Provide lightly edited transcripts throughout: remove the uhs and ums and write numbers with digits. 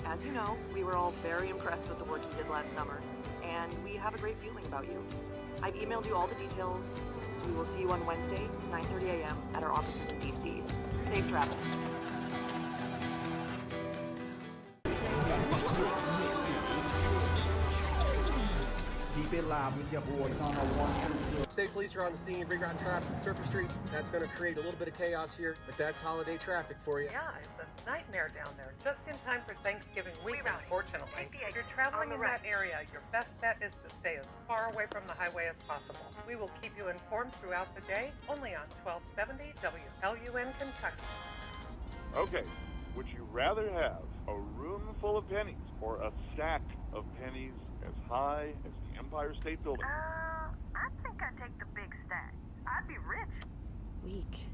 As you know, we were all very impressed with the work you did last summer, and we have a great feeling about you. I've emailed you all the details, so we will see you on Wednesday, 9:30 a.m. at our offices in D.C. Safe travel. Keep it live with your boys on a 1-2. State police are on the scene, rerouting traffic to surface streets. That's going to create a little bit of chaos here, but that's holiday traffic for you. Yeah, it's a nightmare down there. Just in time for Thanksgiving week, unfortunately. If you're traveling in that area, your best bet is to stay as far away from the highway as possible. We will keep you informed throughout the day, only on 1270 WLUN Kentucky. Okay, would you rather have a room full of pennies or a stack of pennies as high as the Empire State Building? I think I'd take the big stack. I'd be rich. Weak.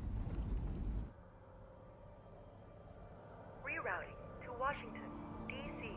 Rerouting to Washington, D.C.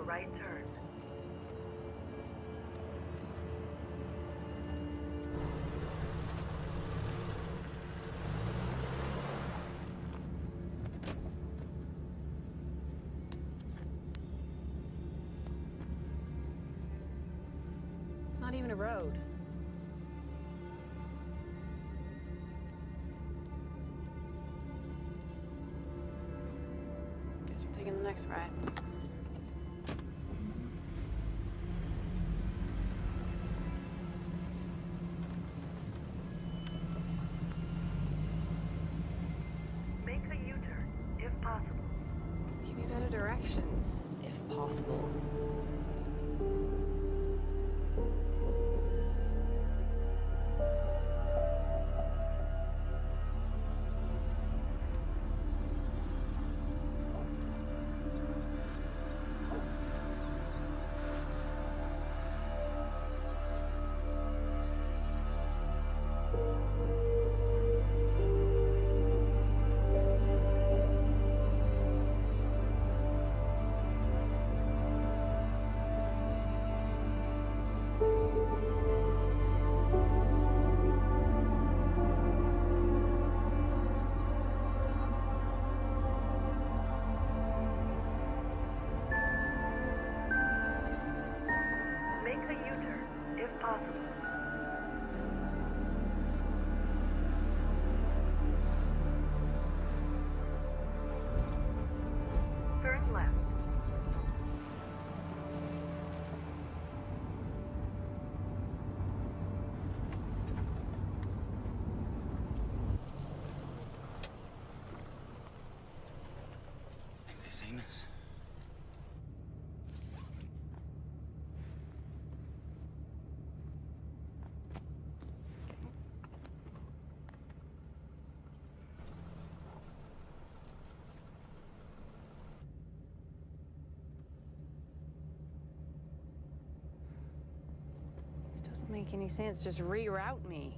Right turn. It's not even a road. Guess we're taking the next ride. Directions, if possible. Seen us. This doesn't make any sense. Just reroute me.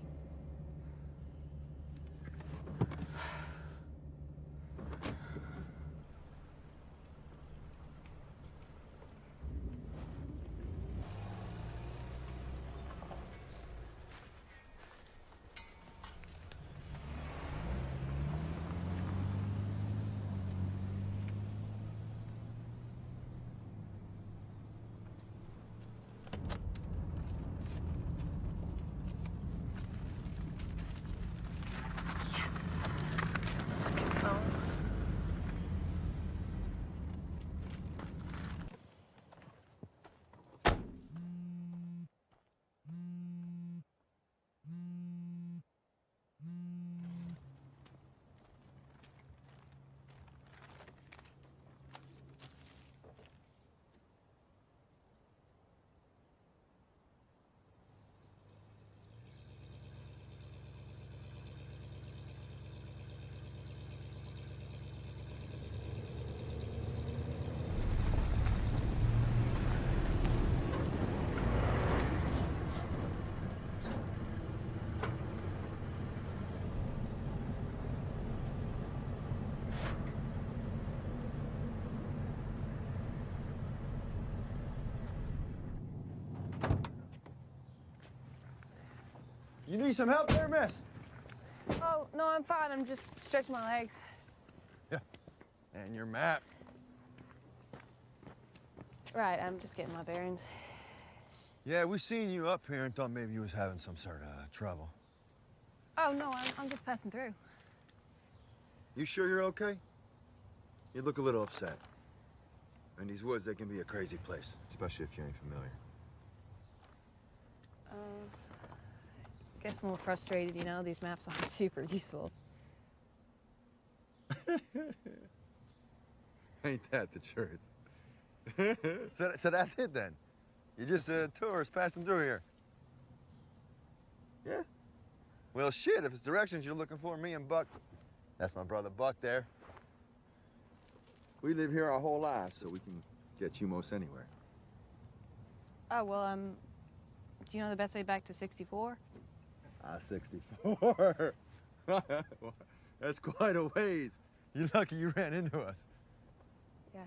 You need some help there, miss? Oh, no, I'm fine. I'm just stretching my legs. Yeah. And your map. Right, I'm just getting my bearings. Yeah, we seen you up here and thought maybe you was having some sort of trouble. Oh, no, I'm just passing through. You sure you're okay? You look a little upset. In these woods, they can be a crazy place, especially if you ain't familiar. Guess I'm a little frustrated, you know? These maps aren't super useful. Ain't that the truth? So that's it then? You're just a tourist passing through here? Yeah? Well, shit, if it's directions you're looking for, me and Buck, that's my brother Buck there. We live here our whole lives, so we can get you most anywhere. Oh, well, do you know the best way back to 64? 64. That's quite a ways. You're lucky you ran into us. Yeah.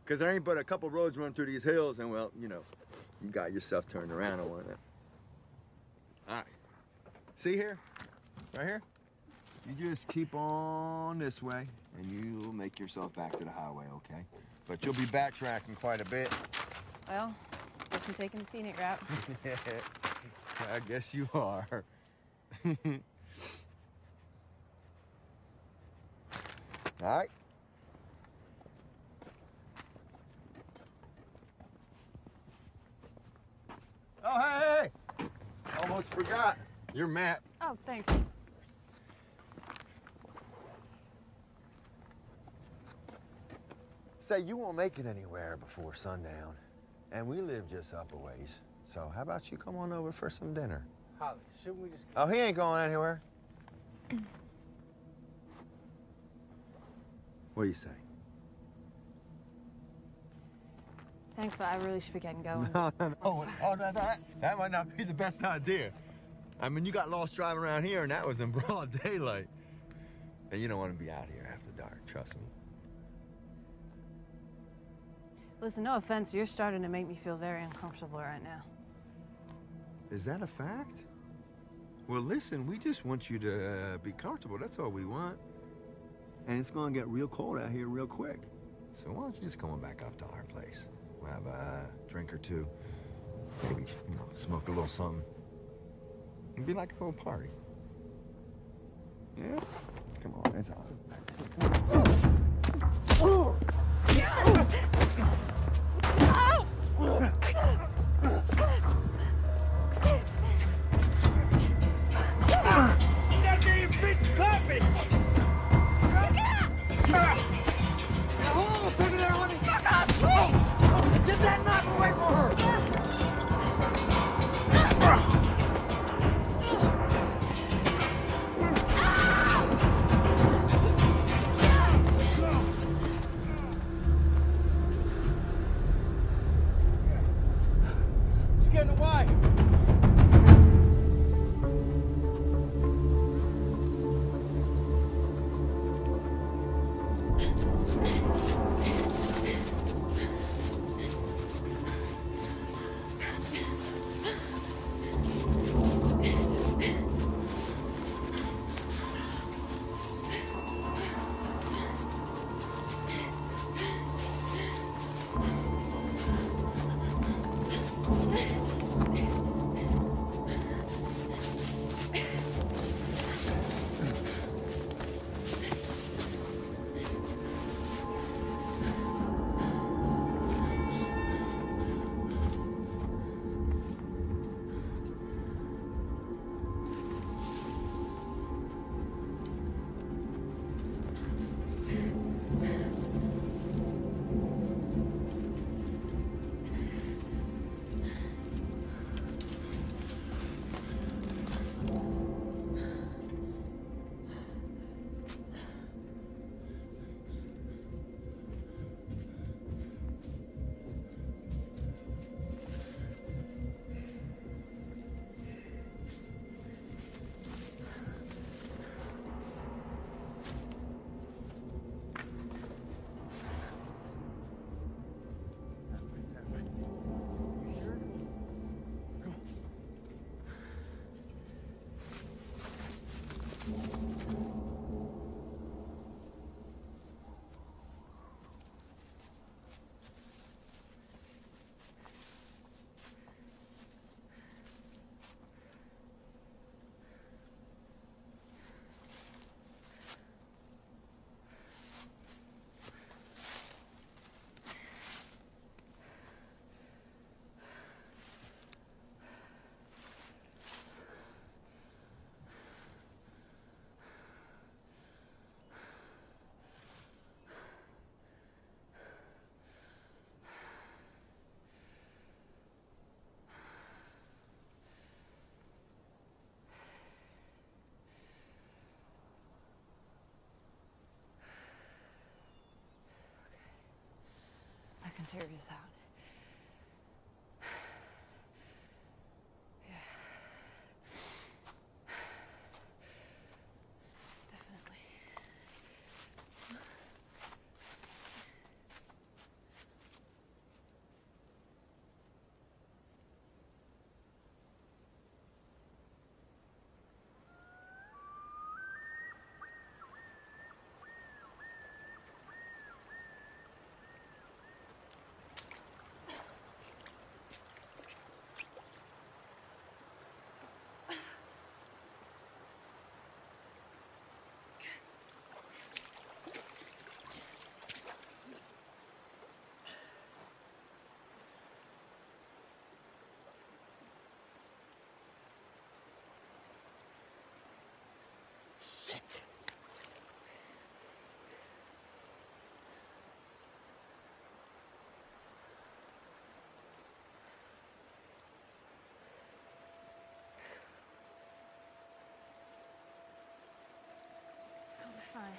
Because there ain't but a couple roads run through these hills, and, well, you know, you got yourself turned around on one. All right. See here? Right here? You just keep on this way, and you'll make yourself back to the highway, okay? But you'll be backtracking quite a bit. Well, guess I'm taking the scenic route. Yeah, I guess you are. All right. Oh, hey! Almost forgot your map. Oh, thanks. Say, you won't make it anywhere before sundown, and we live just up a ways. So how about you come on over for some dinner? Holly, shouldn't we just... Oh, he ain't going anywhere. What do you say? Thanks, but I really should be getting going. No. That might not be the best idea. I mean, you got lost driving around here, and that was in broad daylight. And you don't want to be out here after dark, trust me. Listen, no offense, but you're starting to make me feel very uncomfortable right now. Is that a fact? Well, listen, we just want you to be comfortable. That's all we want. And it's going to get real cold out here real quick. So why don't you just come on back up to our place? We'll have a drink or two. Maybe, you know, smoke a little something. It'd be like a little party. Yeah? Come on, it's on. That damn bitch clapping! Hold on a second there, honey! Fuck off! Get that knife away from her! I can figure this out. Yeah. Definitely. It's gonna be fine.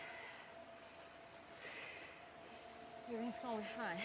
Everything's gonna be fine.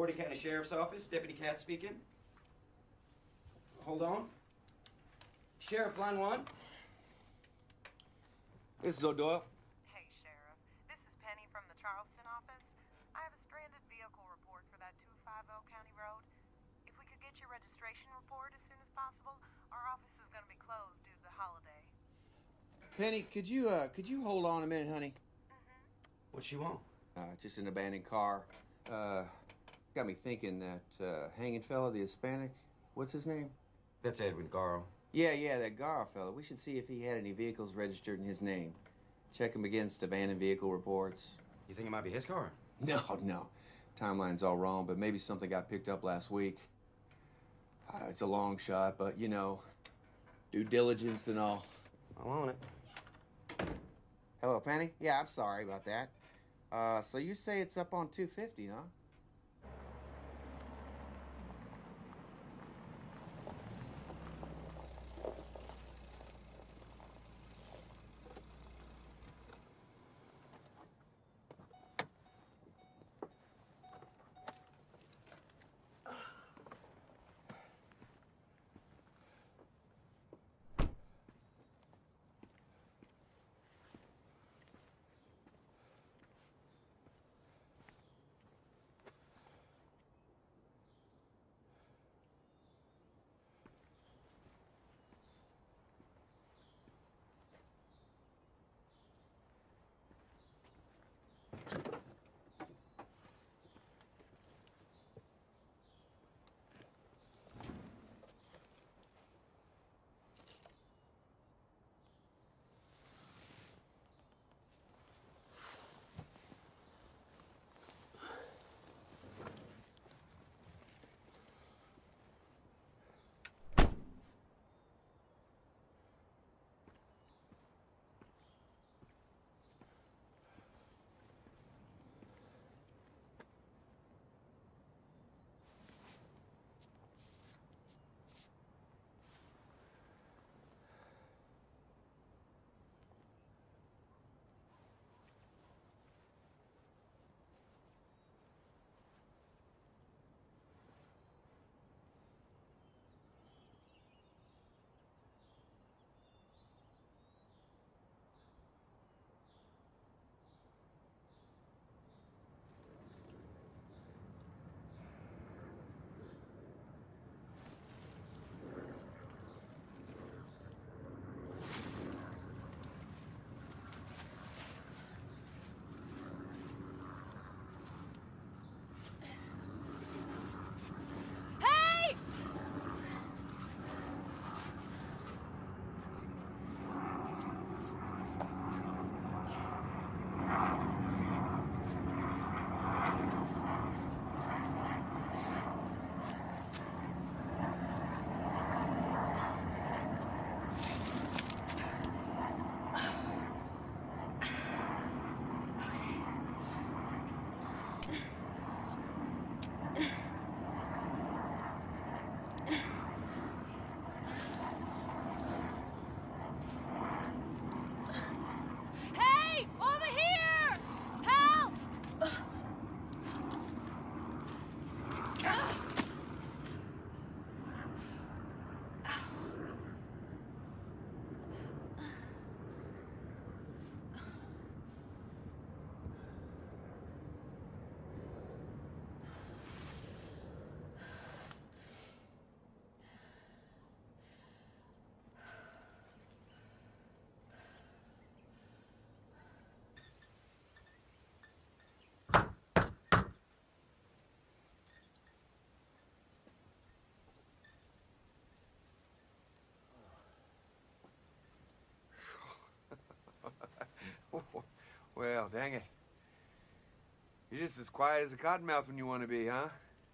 Forty County Sheriff's Office, Deputy Katz speaking. Hold on. Sheriff, line one. This is O'Doyle. Hey, Sheriff. This is Penny from the Charleston office. I have a stranded vehicle report for that 250 County Road. If we could get your registration report as soon as possible, our office is going to be closed due to the holiday. Penny, could you hold on a minute, honey? What she want? Just an abandoned car. Got me thinking that hanging fella, the Hispanic, what's his name? That's Edwin Garro. Yeah, that Garro fella. We should see if he had any vehicles registered in his name. Check him against abandoned vehicle reports. You think it might be his car? No. Timeline's all wrong, but maybe something got picked up last week. It's a long shot, but you know, due diligence and all. I want it. Hello, Penny? Yeah, I'm sorry about that. So you say it's up on 250, huh? Well, dang it. You're just as quiet as a cottonmouth when you want to be, huh?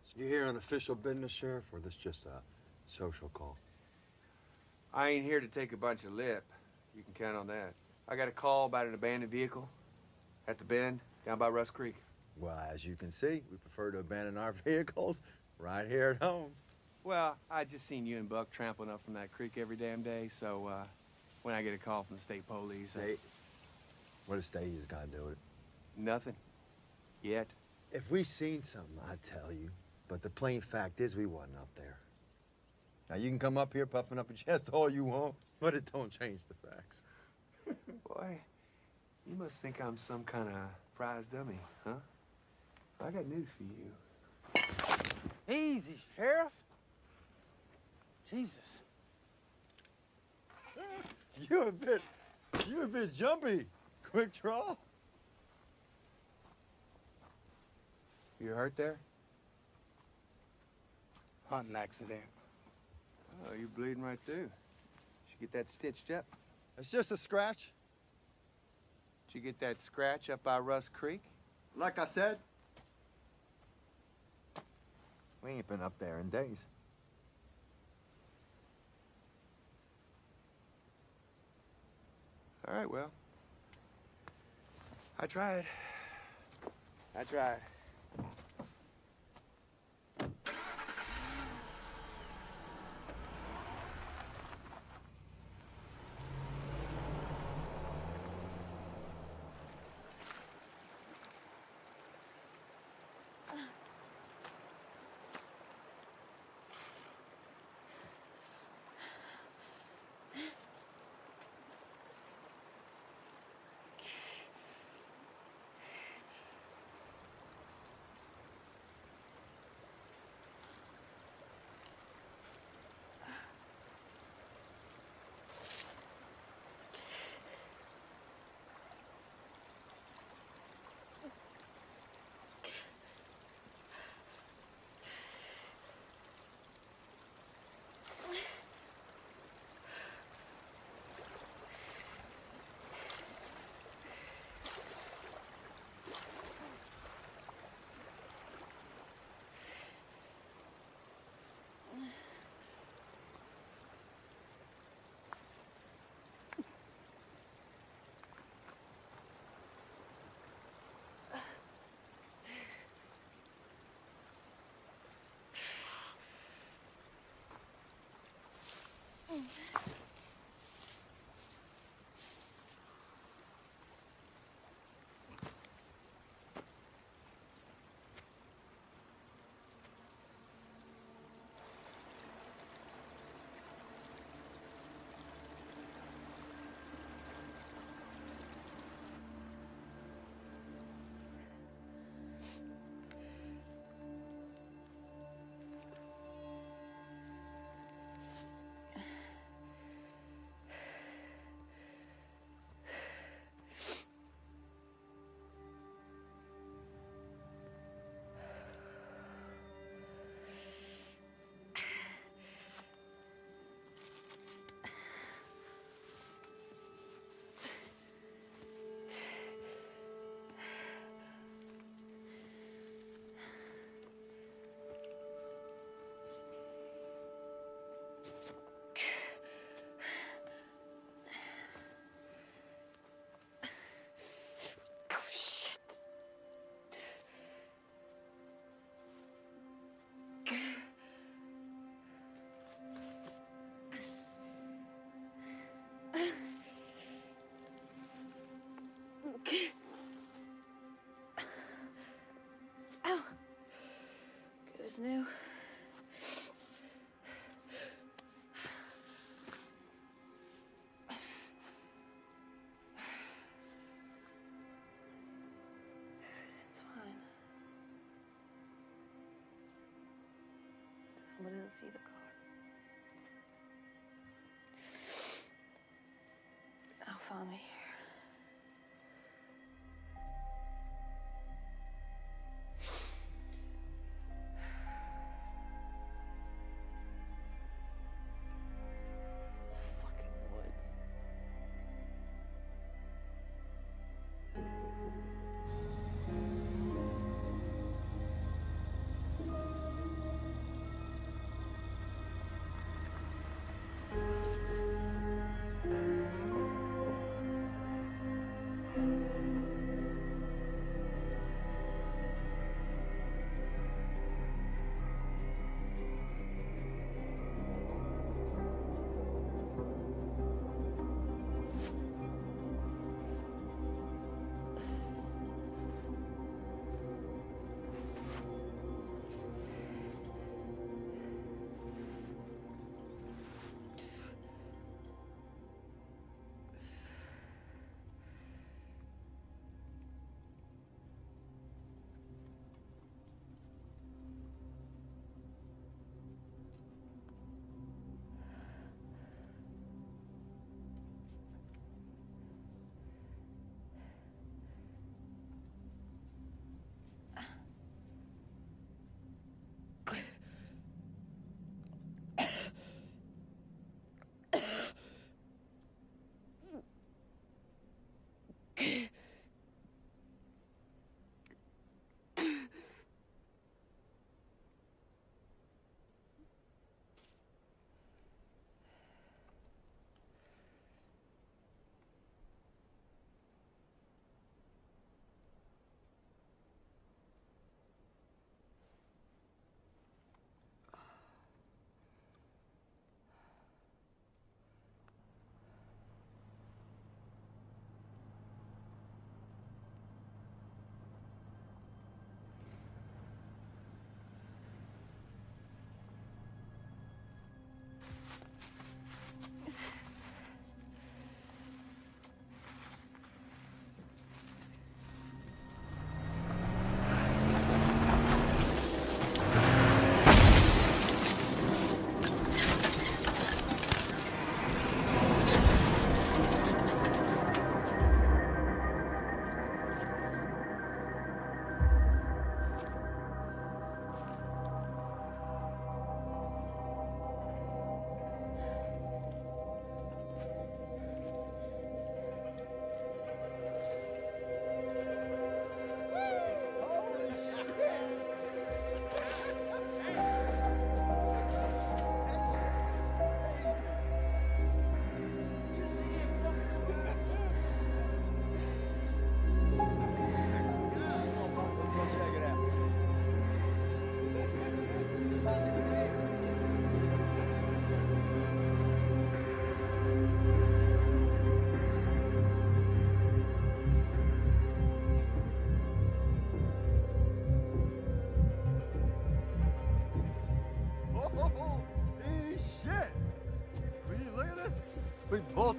So you here on official business, Sheriff, or this just a social call? I ain't here to take a bunch of lip. You can count on that. I got a call about an abandoned vehicle at the bend down by Rust Creek. Well, as you can see, we prefer to abandon our vehicles right here at home. Well, I just seen you and Buck trampling up from that creek every damn day, so when I get a call from the state police... What does state has got to do with it? Nothing. Yet. If we seen something, I'd tell you. But the plain fact is we wasn't up there. Now, you can come up here puffing up your chest all you want, but it don't change the facts. Boy, you must think I'm some kind of prize dummy, huh? I got news for you. Easy, Sheriff. Jesus. You're a bit You're a bit jumpy. Quick draw. You hurt there? Hunting accident. Oh, you're bleeding right through. Did you get that stitched up? It's just a scratch. Did you get that scratch up by Russ Creek? Like I said, we ain't been up there in days. All right, well. I tried. I tried. Ow. Good as new. Everything's fine. Somebody will see the car. They'll find me here.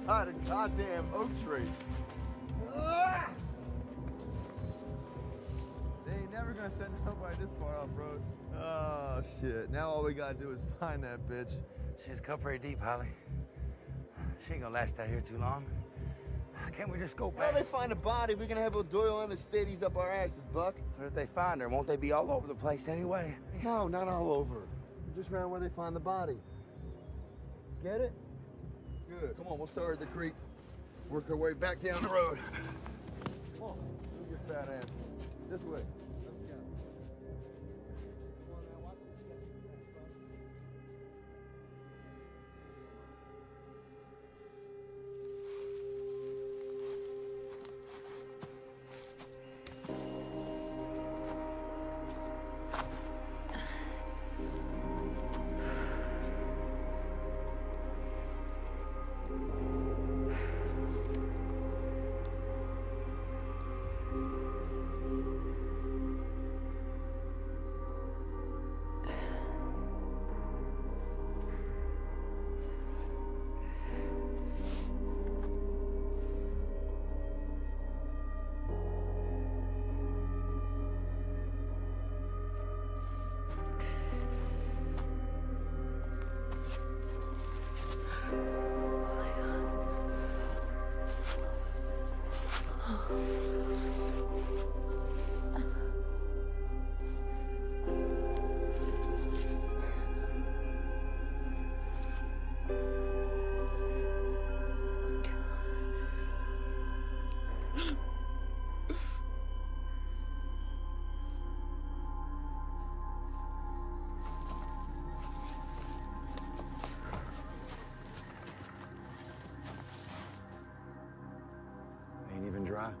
inside a goddamn oak tree. They ain't never gonna send nobody this far off road. Oh, shit. Now all we gotta do is find that bitch. She's cut pretty deep, Holly. She ain't gonna last out here too long. Can't we just go back? Well, they find a body, we're gonna have O'Doyle and the Stadies up our asses, Buck. But if they find her, won't they be all over the place anyway? No, not all over. Just around where they find the body. Get it? Good. Come on, we'll start at the creek. Work our way back down the road. Come on, move your fat ass. This way. Let's go. Ain't even dry.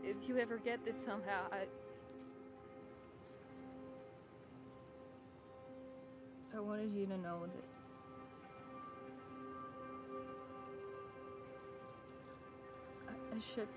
If you ever get this somehow, I wanted you to know that I should.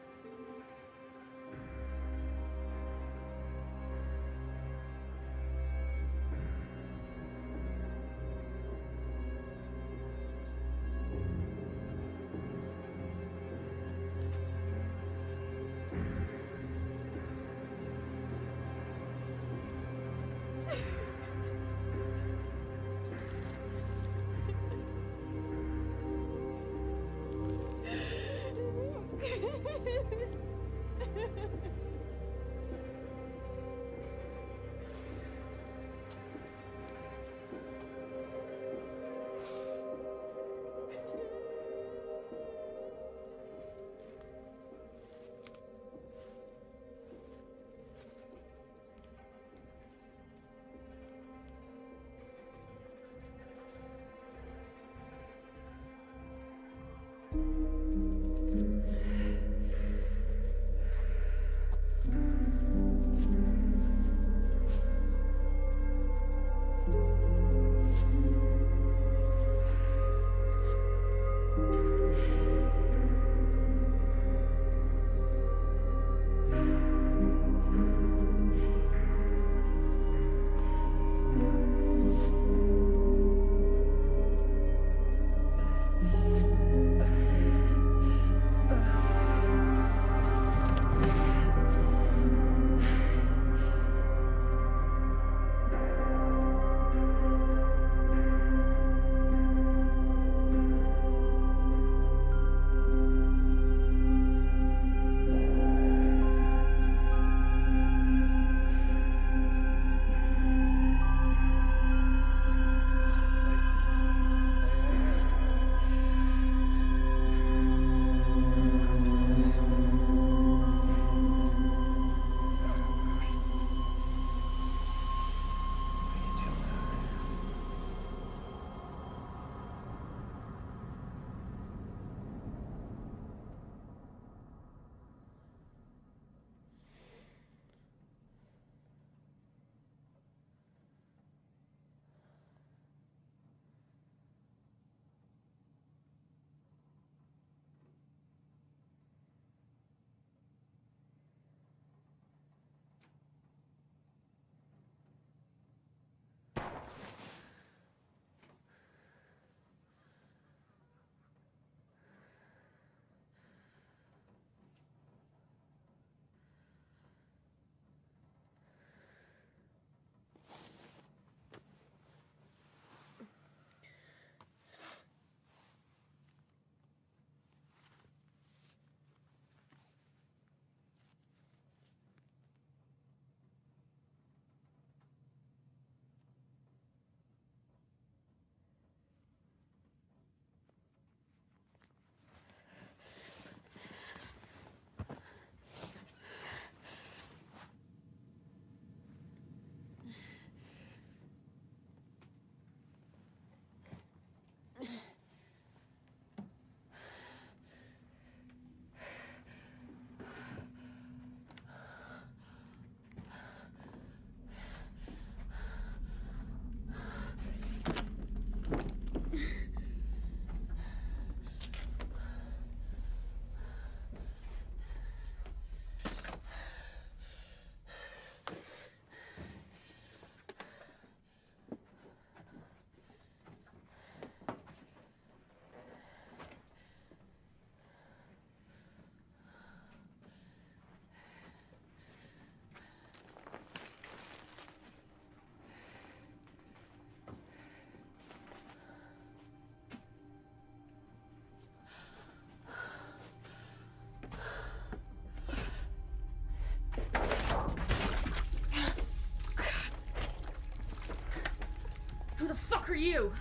Who the fuck are you?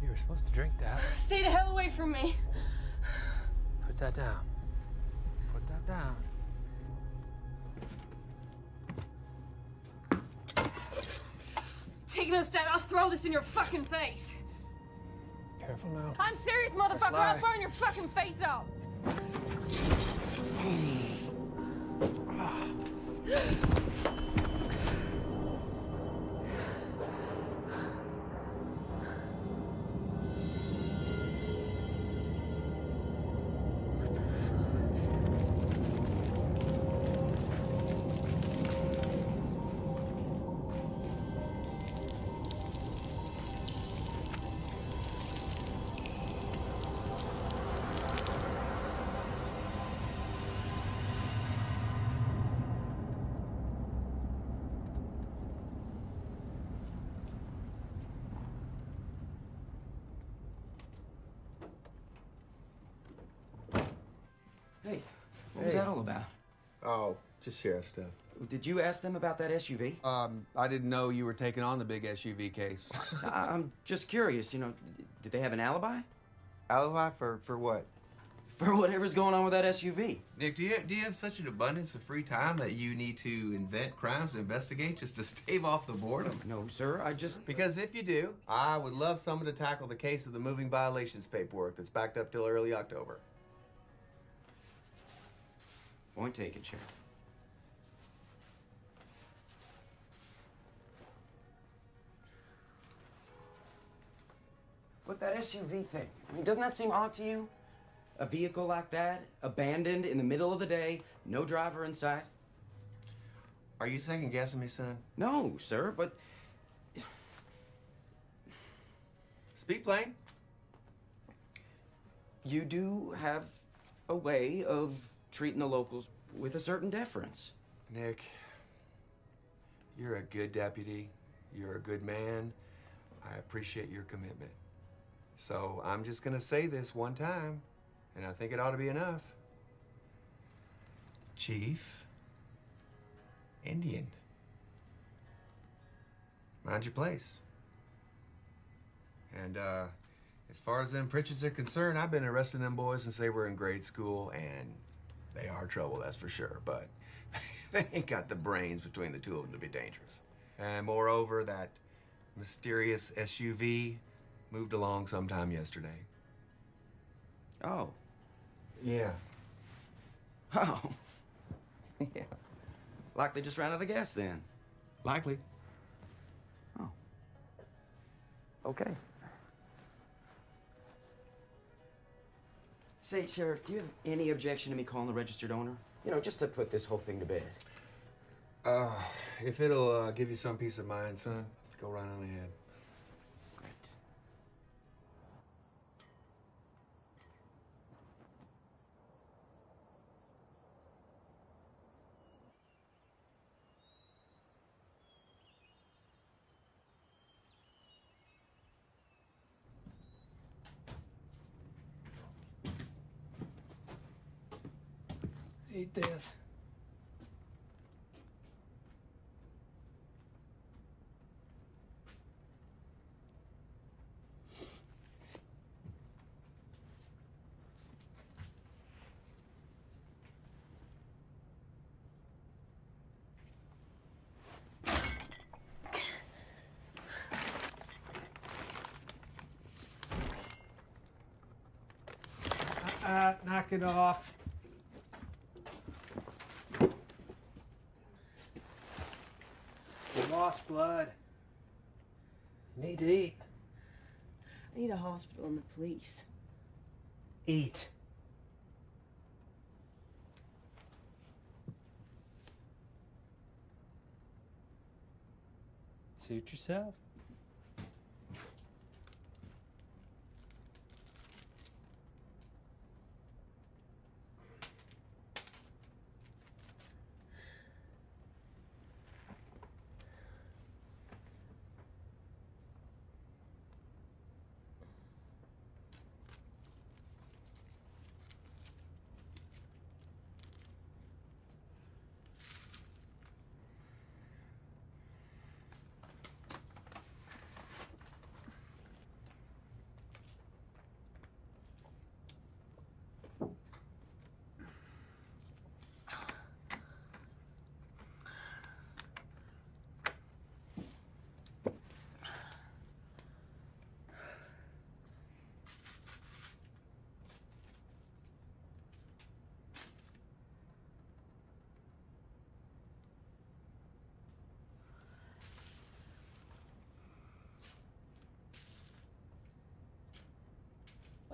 You were supposed to drink that. Stay the hell away from me. Put that down. Put that down. Take another step, I'll throw this in your fucking face. Careful now. I'm serious, motherfucker. I'll burn your fucking face out. Hey, what was that all about? Oh, just sheriff stuff. Did you ask them about that SUV? I didn't know you were taking on the big SUV case. I'm just curious, you know, did they have an alibi? Alibi for what? For whatever's going on with that SUV. Nick, do you have such an abundance of free time that you need to invent crimes to investigate just to stave off the boredom? No, sir, I just... Because if you do, I would love someone to tackle the case of the moving violations paperwork that's backed up till early October. Point taken, Sheriff. But that SUV thing, I mean, doesn't that seem odd to you? A vehicle like that, abandoned in the middle of the day, no driver in sight? Are you second guessing me, son? No, sir, but... Speak plain. You do have a way of treating the locals with a certain deference. Nick, you're a good deputy. You're a good man. I appreciate your commitment. So I'm just gonna say this one time, and I think it ought to be enough. Chief, Indian. Mind your place. And as far as them Pritchards are concerned, I've been arresting them boys since they were in grade school, and they are trouble, that's for sure, but they ain't got the brains between the two of them to be dangerous. And moreover, that mysterious SUV moved along sometime yesterday. Oh. Yeah. Oh. Yeah. Likely just ran out of gas then. Likely. Oh. Okay. Say, Sheriff, do you have any objection to me calling the registered owner? You know, just to put this whole thing to bed. If it'll give you some peace of mind, son, go right on ahead. Great. Eat this. Knock it off. You lost blood. You need to eat. I need a hospital and the police. Eat. Suit yourself.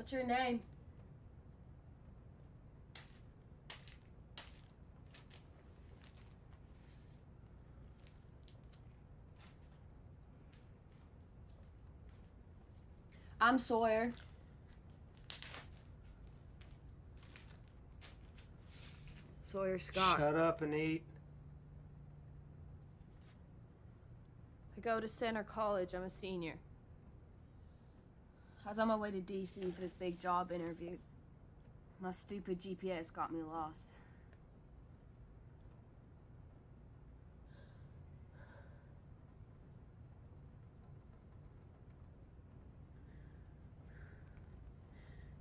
What's your name? I'm Sawyer. Sawyer Scott. Shut up and eat. I go to Center College. I'm a senior. I was on my way to D.C. for this big job interview. My stupid GPS got me lost.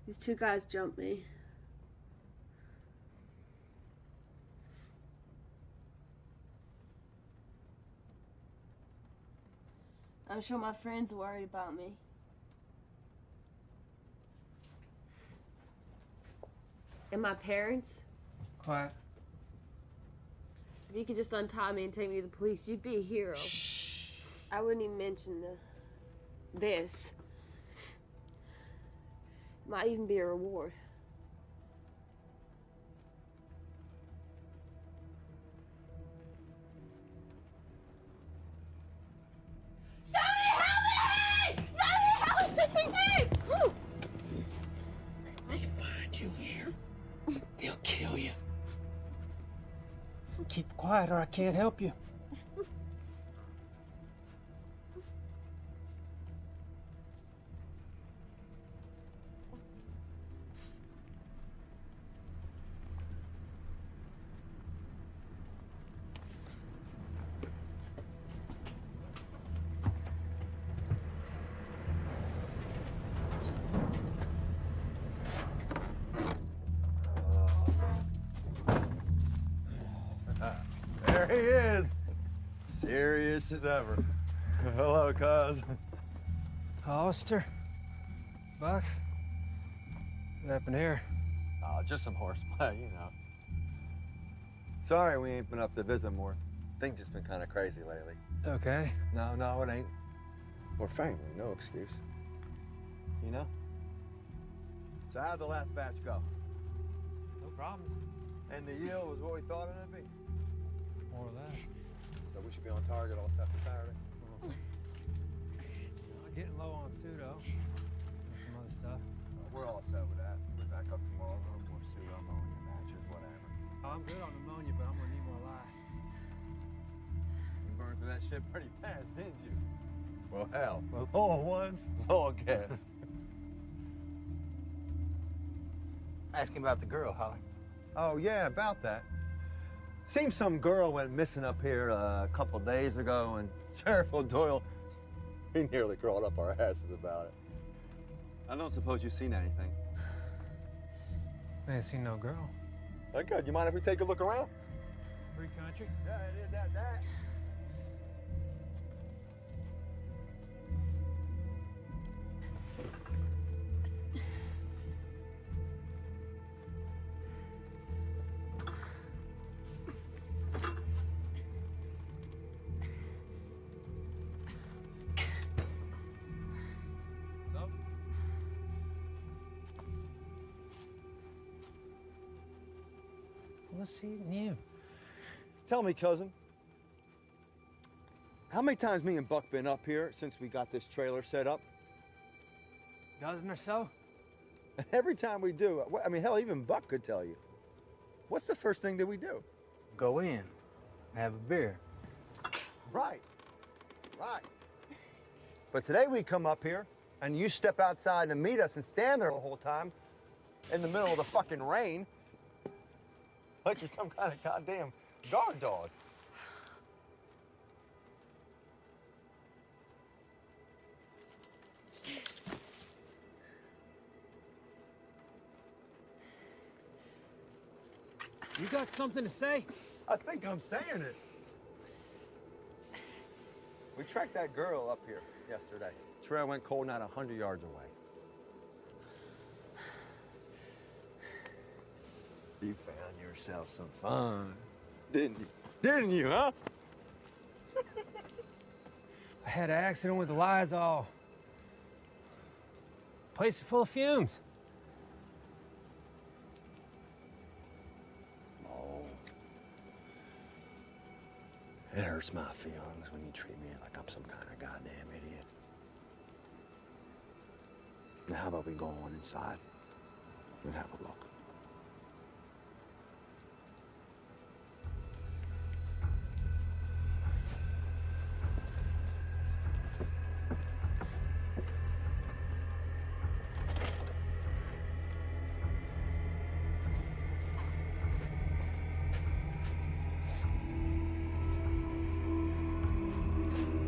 These two guys jumped me. I'm sure my friends are worried about me. And my parents? Quiet. If you could just untie me and take me to the police, you'd be a hero. Shh. I wouldn't even mention this. Might even be a reward. Somebody help me! Somebody help me! They find you here, they'll kill you. Keep quiet or I can't help you. There he is. Serious as ever. Hello, cuz. Hollister? Buck? What happened here? Oh, just some horseplay, you know. Sorry we ain't been up to visit more. Things just been kind of crazy lately. Okay. No, it ain't. We're family, no excuse. You know? So how'd the last batch go? No problems. And the yield was what we thought it'd be? More or less. So we should be on target all set for Saturday? Getting low on pseudo and some other stuff. We're all set with that. We're back up tomorrow, a little more pseudo, ammonia matches, whatever. Oh, I'm good on pneumonia, but I'm gonna need more lye. You burned through that shit pretty fast, didn't you? Well, hell, with low on ones, low on gas. Asking about the girl, Holly. Oh, yeah, about that. Seems some girl went missing up here a couple days ago, and Sheriff O'Doyle, he nearly crawled up our asses about it. I don't suppose you've seen anything. I ain't seen no girl. That good. You mind if we take a look around? Free country? Yeah, it is that. What's eating you? Tell me, cousin, how many times me and Buck been up here since we got this trailer set up? Dozen or so? Every time we do, I mean, hell, even Buck could tell you. What's the first thing that we do? Go in, have a beer. Right. But today we come up here, and you step outside and meet us and stand there the whole time in the middle of the fucking rain like you're some kind of goddamn guard dog. You got something to say? I think I'm saying it. We tracked that girl up here yesterday. Trail went cold, not 100 yards away. You found yourself some fun, didn't you? Didn't you, huh? I had an accident with the Lysol. Place is full of fumes. It hurts my feelings when you treat me like I'm some kind of goddamn idiot. Now, how about we go on inside and have a look?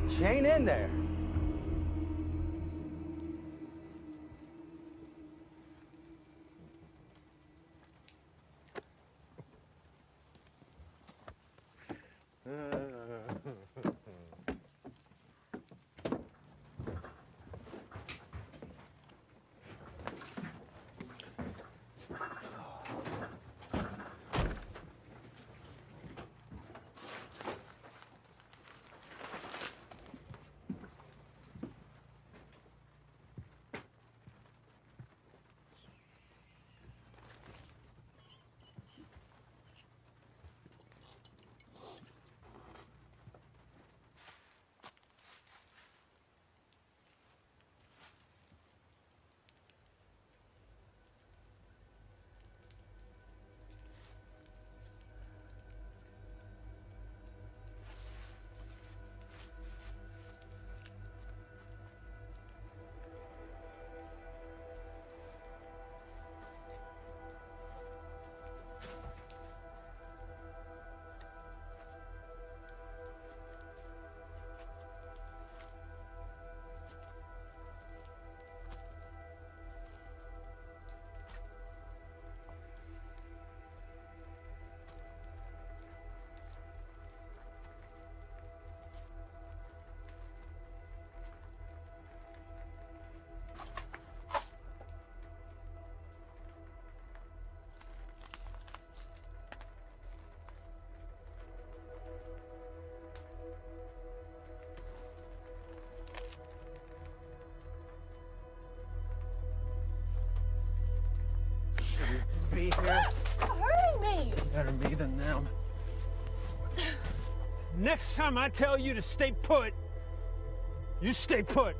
She ain't in there. Be here. You're hurting me! Better me than them. Next time I tell you to stay put, you stay put.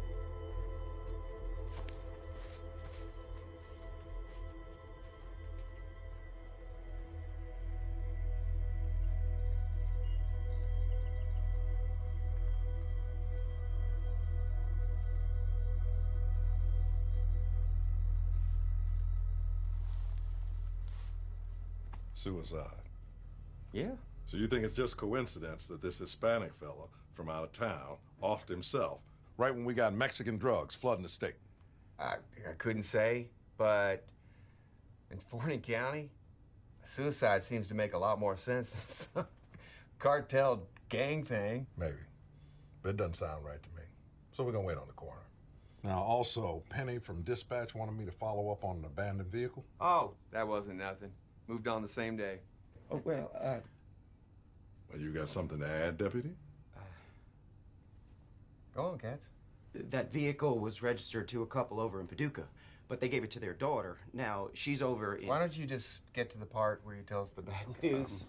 Suicide. Yeah. So you think it's just coincidence that this Hispanic fella from out of town offed himself right when we got Mexican drugs flooding the state? I couldn't say, but in Forney County, suicide seems to make a lot more sense than some cartel gang thing. Maybe, but it doesn't sound right to me. So we're gonna wait on the coroner. Now, also, Penny from dispatch wanted me to follow up on an abandoned vehicle. Oh, that wasn't nothing. Moved on the same day. Oh, well, Well, you got something to add, Deputy? Go on, Katz. That vehicle was registered to a couple over in Paducah, but they gave it to their daughter. Now, she's over in... Why don't you just get to the part where you tell us the bad news?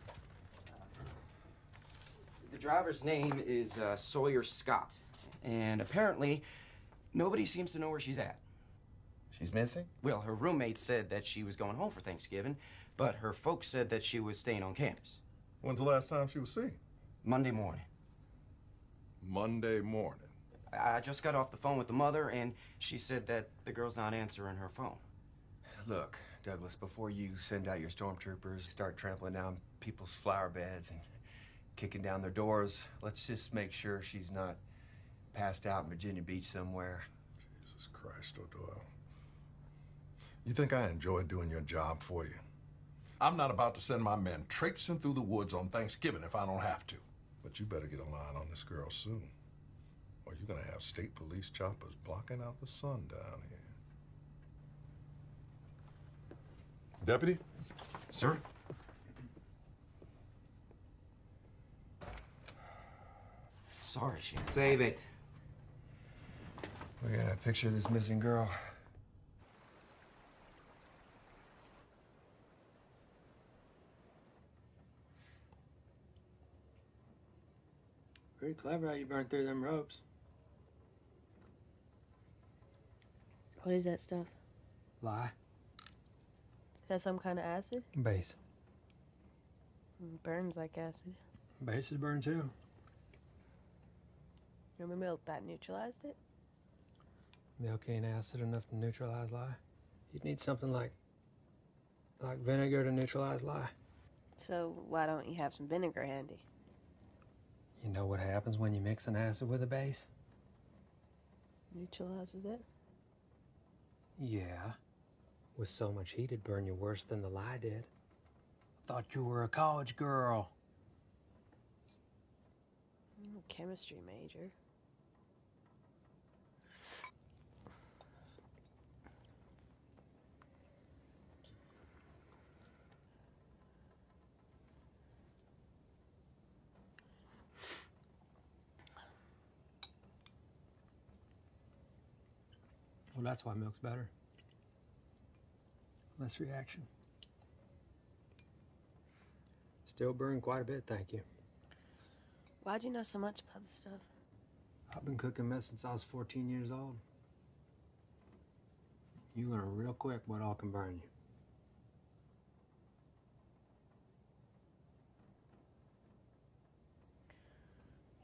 The driver's name is Sawyer Scott, and apparently nobody seems to know where she's at. She's missing? Well, her roommate said that she was going home for Thanksgiving, but her folks said that she was staying on campus. When's the last time she was seen? Monday morning. Monday morning? I just got off the phone with the mother, and she said that the girl's not answering her phone. Look, Douglas, before you send out your stormtroopers, start trampling down people's flower beds and kicking down their doors, let's just make sure she's not passed out in Virginia Beach somewhere. Jesus Christ, O'Doyle. You think I enjoy doing your job for you? I'm not about to send my men traipsing through the woods on Thanksgiving if I don't have to. But you better get a line on this girl soon, or you're gonna have state police choppers blocking out the sun down here. Deputy? Sir? Sorry, Sheriff. Save it. We got a picture of this missing girl. Pretty clever how you burned through them ropes. What is that stuff? Lye. Is that some kind of acid? Base. Burns like acid. Bases burn too. And the milk that neutralized it? Milk ain't acid enough to neutralize lye. You'd need something like vinegar to neutralize lye. So why don't you have some vinegar handy? You know what happens when you mix an acid with a base? Neutralizes it? Yeah. With so much heat, it'd burn you worse than the lye did. Thought you were a college girl. I'm a chemistry major. Well, that's why milk's better. Less reaction. Still burn quite a bit, thank you. Why'd you know so much about this stuff? I've been cooking meth since I was 14 years old. You learn real quick what all can burn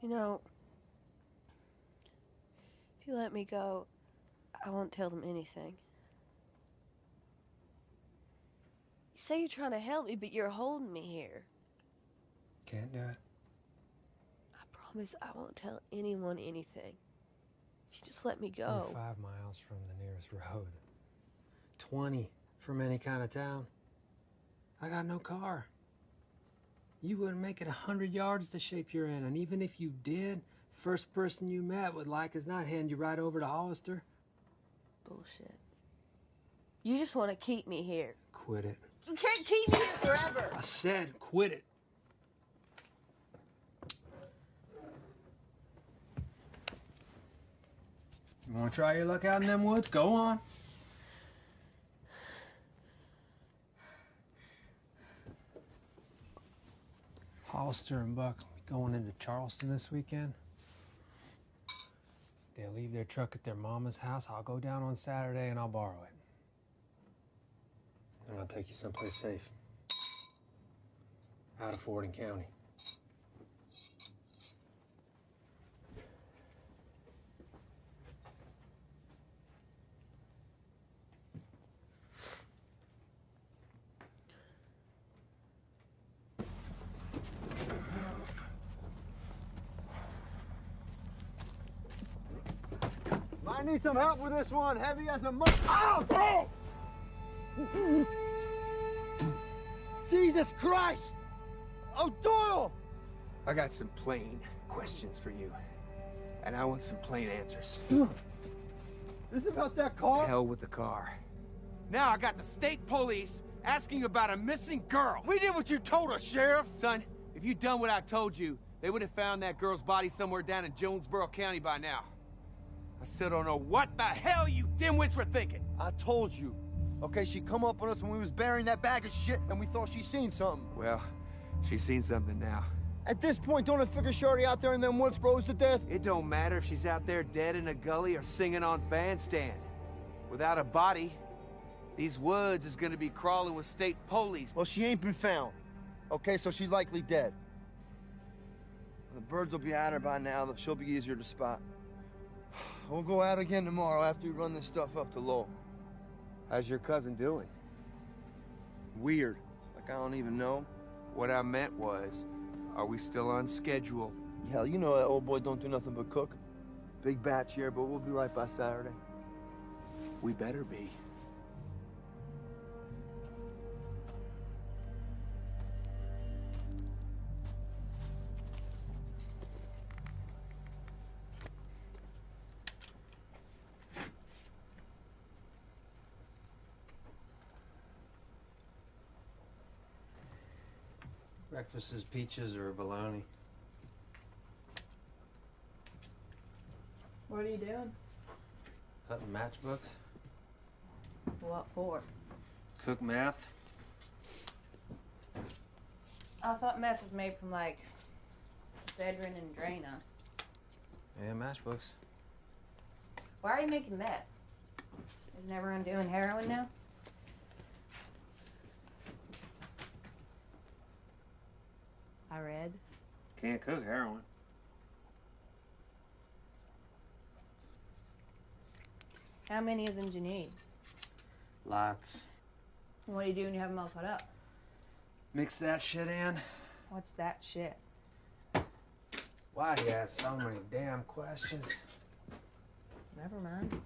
you. You know, if you let me go, I won't tell them anything. You say you're trying to help me, but you're holding me here. Can't do it. I promise I won't tell anyone anything. If you just let me go. You're 5 miles from the nearest road. 20 from any kind of town. I got no car. You wouldn't make it 100 yards to shape you're in, and even if you did, first person you met would like as not hand you right over to Hollister. Bullshit. You just want to keep me here. Quit it. You can't keep me here forever. I said quit it. You want to try your luck out in them woods? Go on. Hollister and Buck going into Charleston this weekend. They'll leave their truck at their mama's house. I'll go down on Saturday and I'll borrow it. And I'll take you someplace safe. Out of Fording County. I need some help with this one. Heavy as a mud. Ow! Oh! Jesus Christ! Oh, Doyle! I got some plain questions for you. And I want some plain answers. This about that car? Hell with the car. Now I got the state police asking about a missing girl. We did what you told us, Sheriff. Son, if you'd done what I told you, they would have found that girl's body somewhere down in Jonesboro County by now. I still don't know what the hell you dimwits were thinking. I told you. Okay, she come up on us when we was burying that bag of shit and we thought she seen something. Well, she's seen something now. At this point, don't I figure she already out there in them woods froze to death? It don't matter if she's out there dead in a gully or singing on bandstand. Without a body, these woods is gonna be crawling with state police. Well, she ain't been found. Okay, so she's likely dead. The birds will be at her by now. She'll be easier to spot. We'll go out again tomorrow after we run this stuff up to Lowell. How's your cousin doing? Weird. Like I don't even know. What I meant was, are we still on schedule? Hell, you know that old boy don't do nothing but cook. Big batch here, but we'll be right by Saturday. We better be. Breakfast is peaches or bologna. What are you doing? Hunting matchbooks. What for? Cook meth. I thought meth was made from like Bedrin and Drana. And matchbooks. Why are you making meth? Isn't everyone doing heroin now? I read. Can't cook heroin. How many of them do you need? Lots. What do you do when you have them all cut up? Mix that shit in. What's that shit? Why do you ask so many damn questions? Never mind.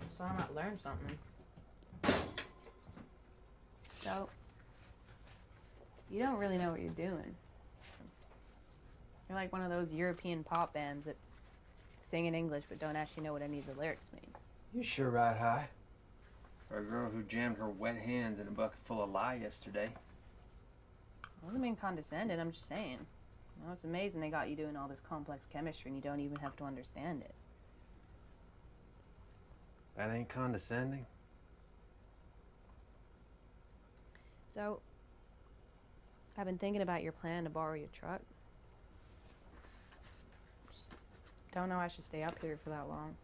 So I might learn something. So, you don't really know what you're doing. You're like one of those European pop bands that sing in English but don't actually know what any of the lyrics mean. You sure ride high. For a girl who jammed her wet hands in a bucket full of lye yesterday. I wasn't being condescending, I'm just saying. You know, it's amazing they got you doing all this complex chemistry and you don't even have to understand it. That ain't condescending. So, I've been thinking about your plan to borrow your truck. Just don't know I should stay up here for that long.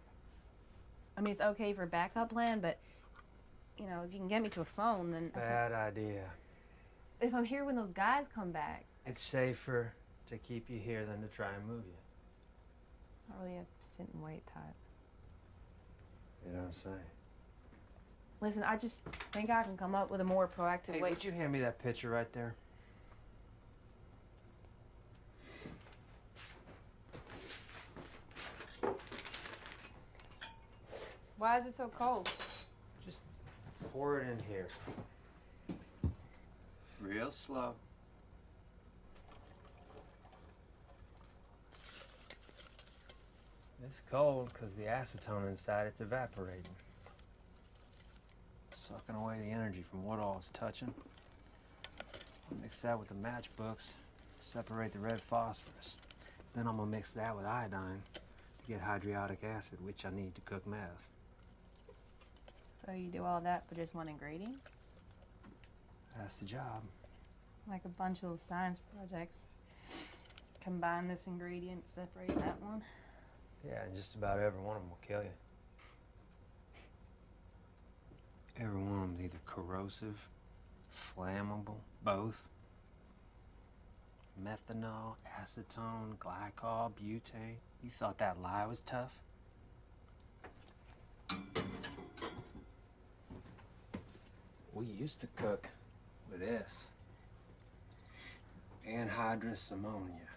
I mean, it's okay for a backup plan, but, you know, if you can get me to a phone, then... Bad idea. If I'm here when those guys come back... It's safer to keep you here than to try and move you. Not really a sit and wait type. You don't say. Listen, I just think I can come up with a more proactive Hey, way... would you hand me that picture right there? Why is it so cold? Just pour it in here. Real slow. It's cold because the acetone inside it's evaporating. Sucking away the energy from what all it's touching. Mix that with the matchbooks, separate the red phosphorus. Then I'm gonna mix that with iodine to get hydriodic acid, which I need to cook meth. So you do all that for just one ingredient? That's the job. Like a bunch of science projects. Combine this ingredient, separate that one. Yeah, and just about every one of them will kill you. Every one of them's either corrosive, flammable, both. Methanol, acetone, glycol, butane. You thought that lye was tough? We used to cook with this. Anhydrous ammonia.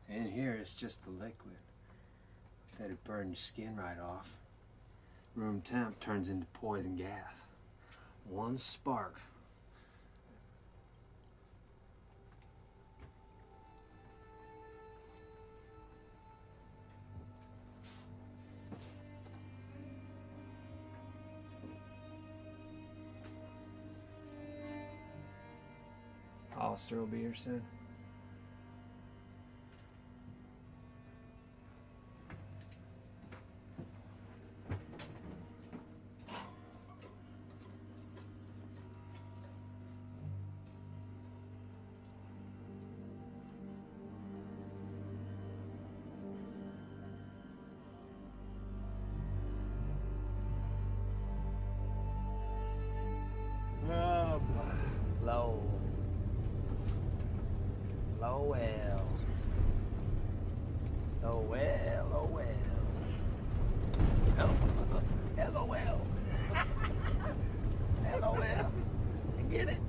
In here, it's just the liquid. That'd burn your skin right off. Room temp turns into poison gas. One spark. Hollister will be here soon. Oh, low. Lowell. Lowell, Lowell. Oh, LOL. LOL. You get it?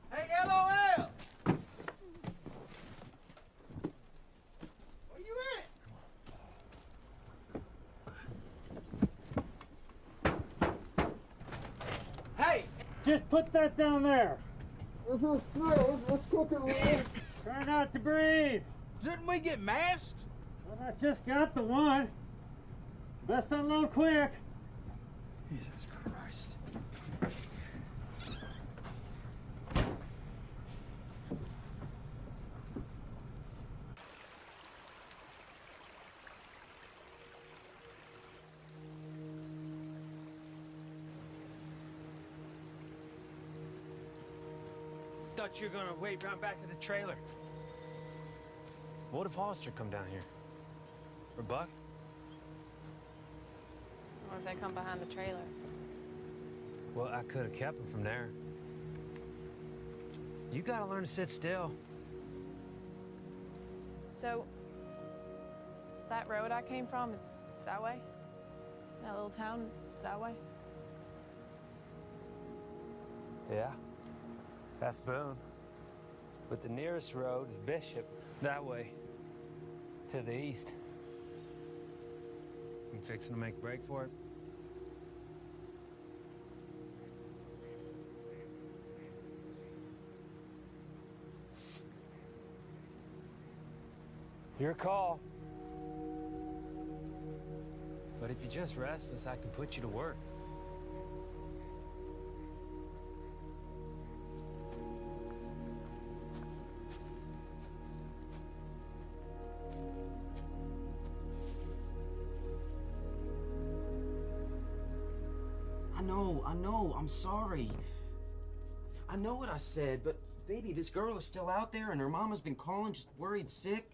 Hey, LOL! Where you at? Hey! Just put that down there. Let's cook it, Lee. Try not to breathe. Didn't we get masks? Well, I just got the one. Best unload quick. Jesus Christ. thought you were gonna wait round back to the trailer. What if Hollister come down here? Or Buck? What if they come behind the trailer? Well, I could have kept him from there. You gotta learn to sit still. So, that road I came from is that way? That little town is that way? Yeah, that's Boone. But the nearest road is Bishop, that way, to the east. I'm fixing to make a break for it. Your call. But if you're just restless, I can put you to work. I know, I'm sorry. I know what I said, but baby, this girl is still out there and her mama's been calling, just worried sick.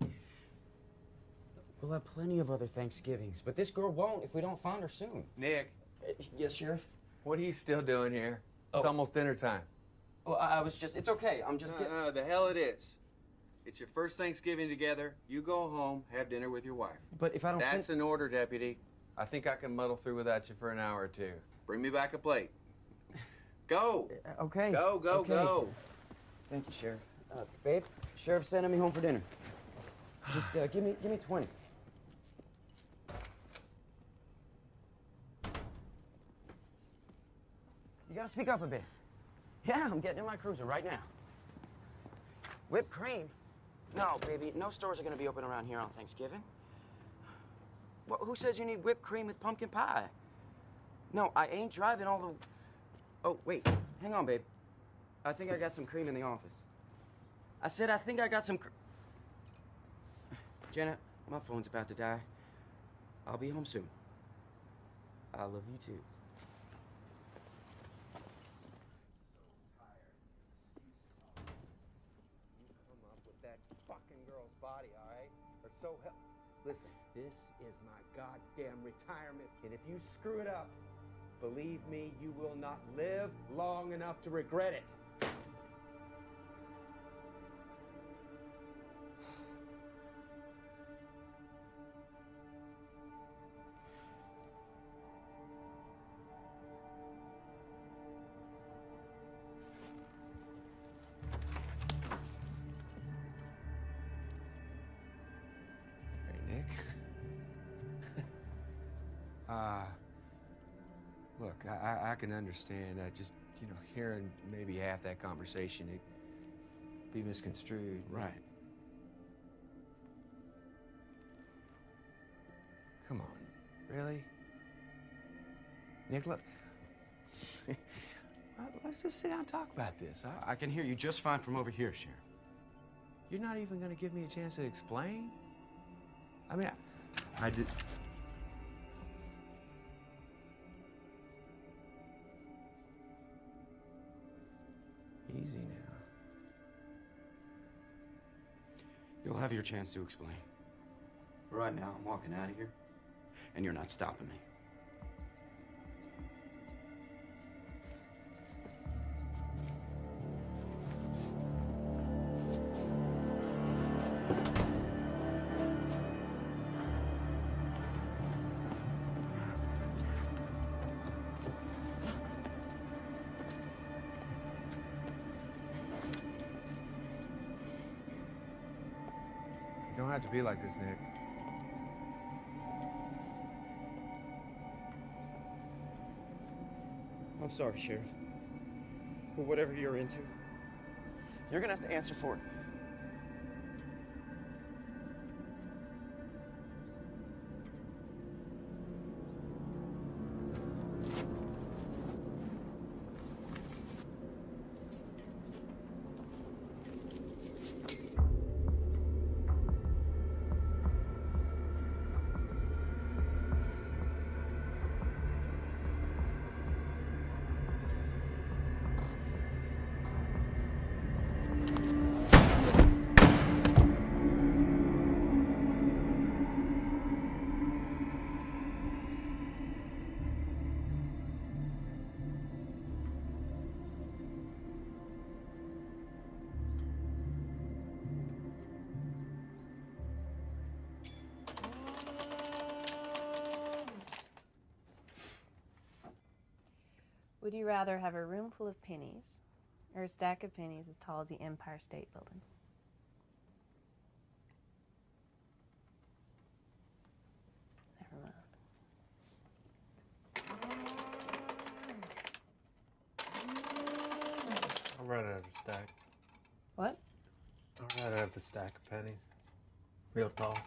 We'll have plenty of other Thanksgivings, but this girl won't if we don't find her soon. Nick. Yes, Sheriff? What are you still doing here? It's almost dinner time. Well, I was just, it's okay, I'm just getting... No, the hell it is. It's your first Thanksgiving together. You go home, have dinner with your wife. But if I don't... That's an order, Deputy. I think I can muddle through without you for an hour or two. Bring me back a plate. Go. Okay. Go, go. Thank you, Sheriff. Babe, Sheriff's sending me home for dinner. Just give me 20. You gotta speak up a bit. Yeah, I'm getting in my cruiser right now. Whipped cream? No, baby, no stores are gonna be open around here on Thanksgiving. Well, who says you need whipped cream with pumpkin pie? No, I ain't driving all the... Oh, wait, hang on, babe. I think I got some cream in the office. I said I think I got some Jenna, my phone's about to die. I'll be home soon. I love you too. That fucking girl's body, all right? Or so hell. Listen, this is my goddamn retirement, and if you screw it up, believe me, you will not live long enough to regret it. Look, I can understand. Just, hearing maybe half that conversation, it be misconstrued. Right. Come on. Really? Nick, look. Let's just sit down and talk about this. I can hear you just fine from over here, Sheriff. You're not even going to give me a chance to explain? I mean, I did... Easy now. You'll have your chance to explain. Right now, I'm walking out of here, and you're not stopping me. You don't have to be like this, Nick. I'm sorry, Sheriff. But whatever you're into, you're gonna have to answer for it. Would you rather have a room full of pennies or a stack of pennies as tall as the Empire State Building? Never mind. I'd rather have a stack. What? I'd rather have a stack of pennies. Real tall.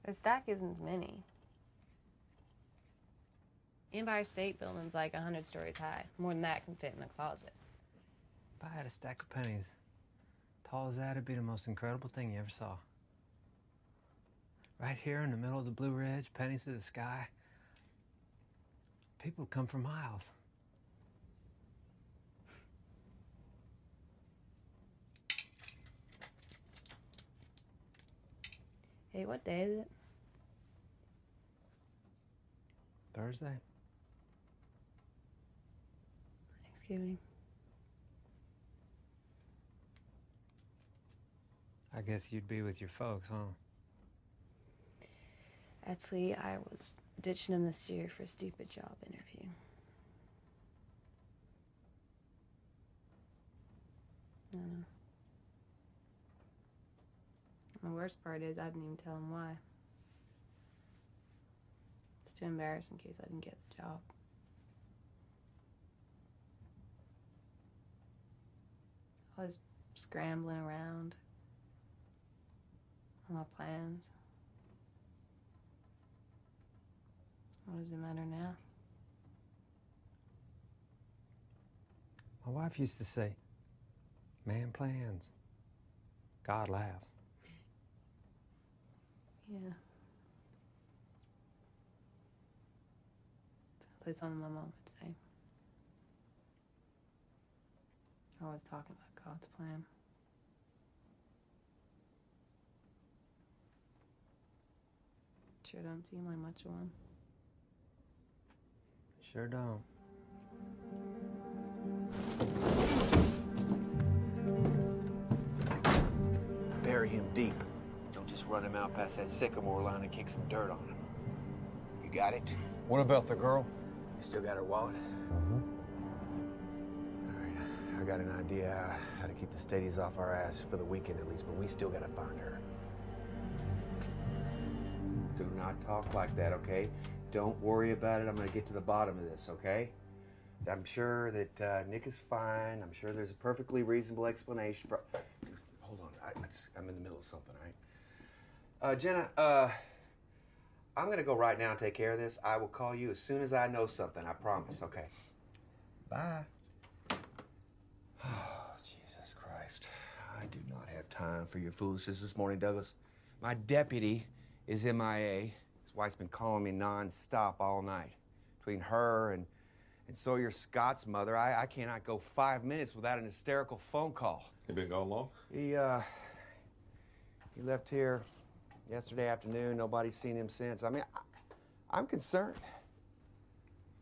A stack isn't as many. Empire State Building's like 100 stories high. More than that can fit in a closet. If I had a stack of pennies, tall as that, it'd be the most incredible thing you ever saw. Right here in the middle of the Blue Ridge, pennies to the sky. People come for miles. Hey, what day is it? Thursday? Thanksgiving. I guess you'd be with your folks, huh? Actually, I was ditching them this year for a stupid job interview. I don't know. The worst part is I didn't even tell them why. It's too embarrassing in case I didn't get the job. I was scrambling around on my plans. What does it matter now? My wife used to say, man plans, God laughs. Yeah. Sounds like something my mom would say. Always talking about God's plan. Sure don't seem like much of one. Sure don't. Bury him deep. Don't just run him out past that sycamore line and kick some dirt on him. You got it? What about the girl? You still got her wallet? Mm-hmm. All right, I got an idea how to keep the steadies off our ass for the weekend at least, but we still gotta find her. Do not talk like that, okay? Don't worry about it. I'm gonna get to the bottom of this, okay? I'm sure that Nick is fine. I'm sure there's a perfectly reasonable explanation for... Hold on, I'm in the middle of something, all right? Jenna, I'm gonna go right now and take care of this. I will call you as soon as I know something, I promise, okay? Bye. Oh, Jesus Christ. I do not have time for your foolishness this morning, Douglas. My deputy is MIA. His wife's been calling me non-stop all night. Between her and Sawyer Scott's mother, I cannot go 5 minutes without an hysterical phone call. He been gone long? He left here yesterday afternoon. Nobody's seen him since. I mean, I'm concerned.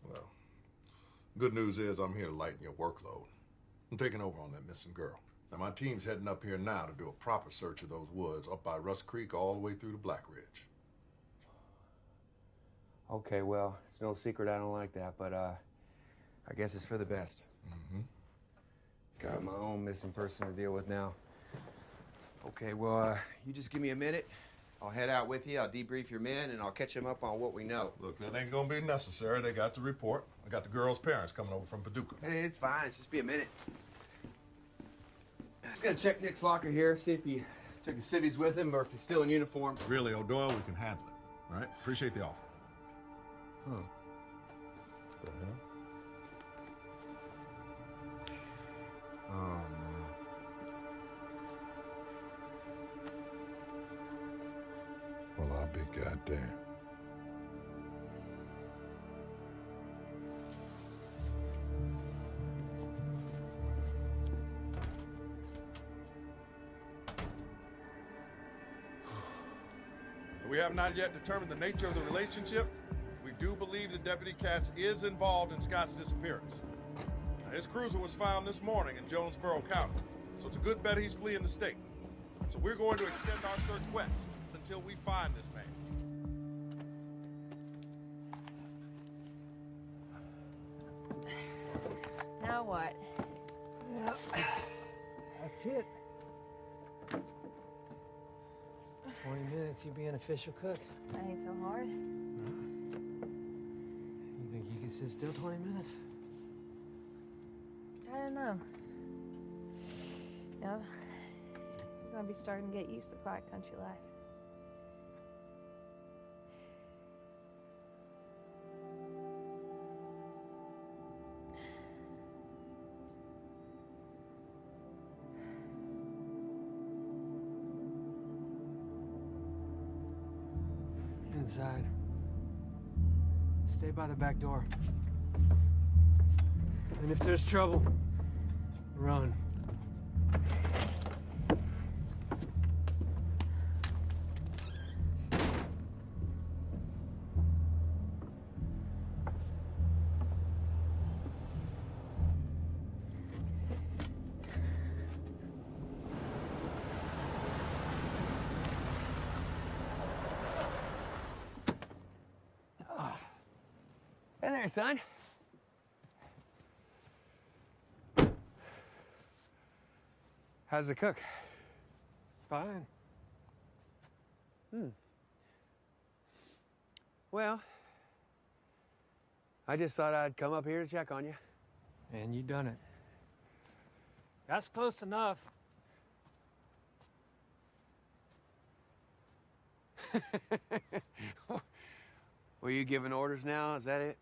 Well, good news is I'm here to lighten your workload. I'm taking over on that missing girl. Now, my team's heading up here now to do a proper search of those woods up by Rust Creek all the way through to Black Ridge. Okay, well, it's no secret I don't like that, but I guess it's for the best. Mm-hmm. Got my own missing person to deal with now. Okay, well, you just give me a minute. I'll head out with you. I'll debrief your men, and I'll catch them up on what we know. Look, that ain't gonna be necessary. They got the report. I got the girl's parents coming over from Paducah. Hey, it's fine. Just be a minute. Just gonna check Nick's locker here, see if he took his civvies with him or if he's still in uniform. Really, O'Doyle, we can handle it. All right? Appreciate the offer. Huh. The hell? Oh, man. Well, I'll be goddamn. We have not yet determined the nature of the relationship. We do believe that Deputy Katz is involved in Scott's disappearance. Now, his cruiser was found this morning in Jonesboro County, so it's a good bet he's fleeing the state. So we're going to extend our search west until we find this man. Now what? Yeah, that's it. 20 minutes, you'll be an official cook. That ain't so hard. You think you can sit still 20 minutes? I don't know. You know, I'm gonna be starting to get used to quiet country life. Inside. Stay by the back door. And if there's trouble, run. Hey there, son. How's the cook? Fine. Well, I just thought I'd come up here to check on you. And you done it. That's close enough. Were you giving orders now? Is that it?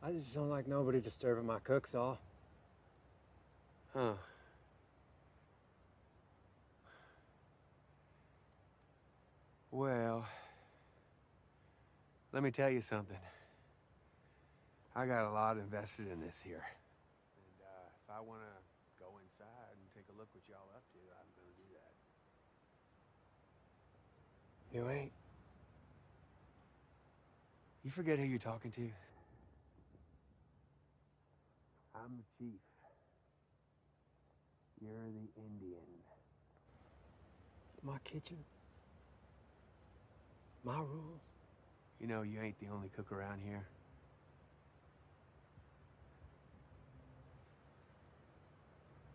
I just don't like nobody disturbing my cook's all. Huh. Well, let me tell you something. I got a lot invested in this here. And if I want to go inside and take a look what y'all up to, I'm going to do that. You ain't. You forget who you're talking to? I'm the chief. You're the Indian. My kitchen. My rules. You know, you ain't the only cook around here.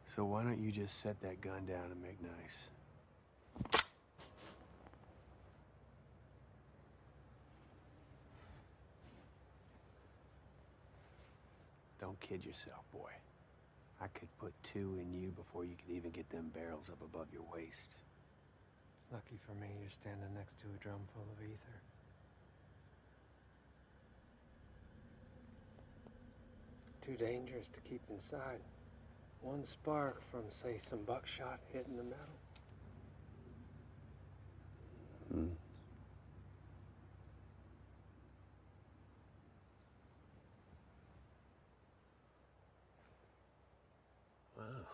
So why don't you just set that gun down and make nice? Don't kid yourself, boy. I could put 2 in you before you could even get them barrels up above your waist. Lucky for me, you're standing next to a drum full of ether. Too dangerous to keep inside. One spark from, say, some buckshot hitting the metal. Wow.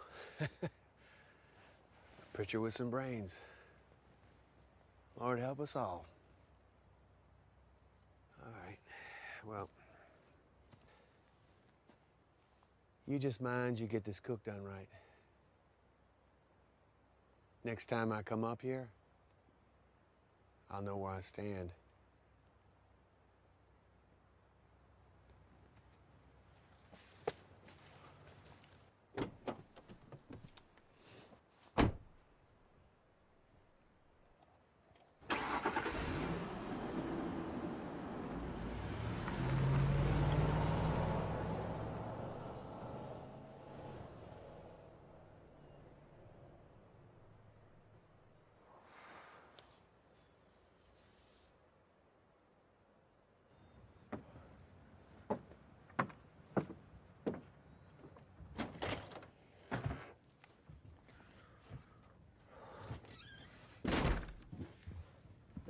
Preacher with some brains. Lord help us all. All right. Well, you just mind you get this cook done right. Next time I come up here, I'll know where I stand.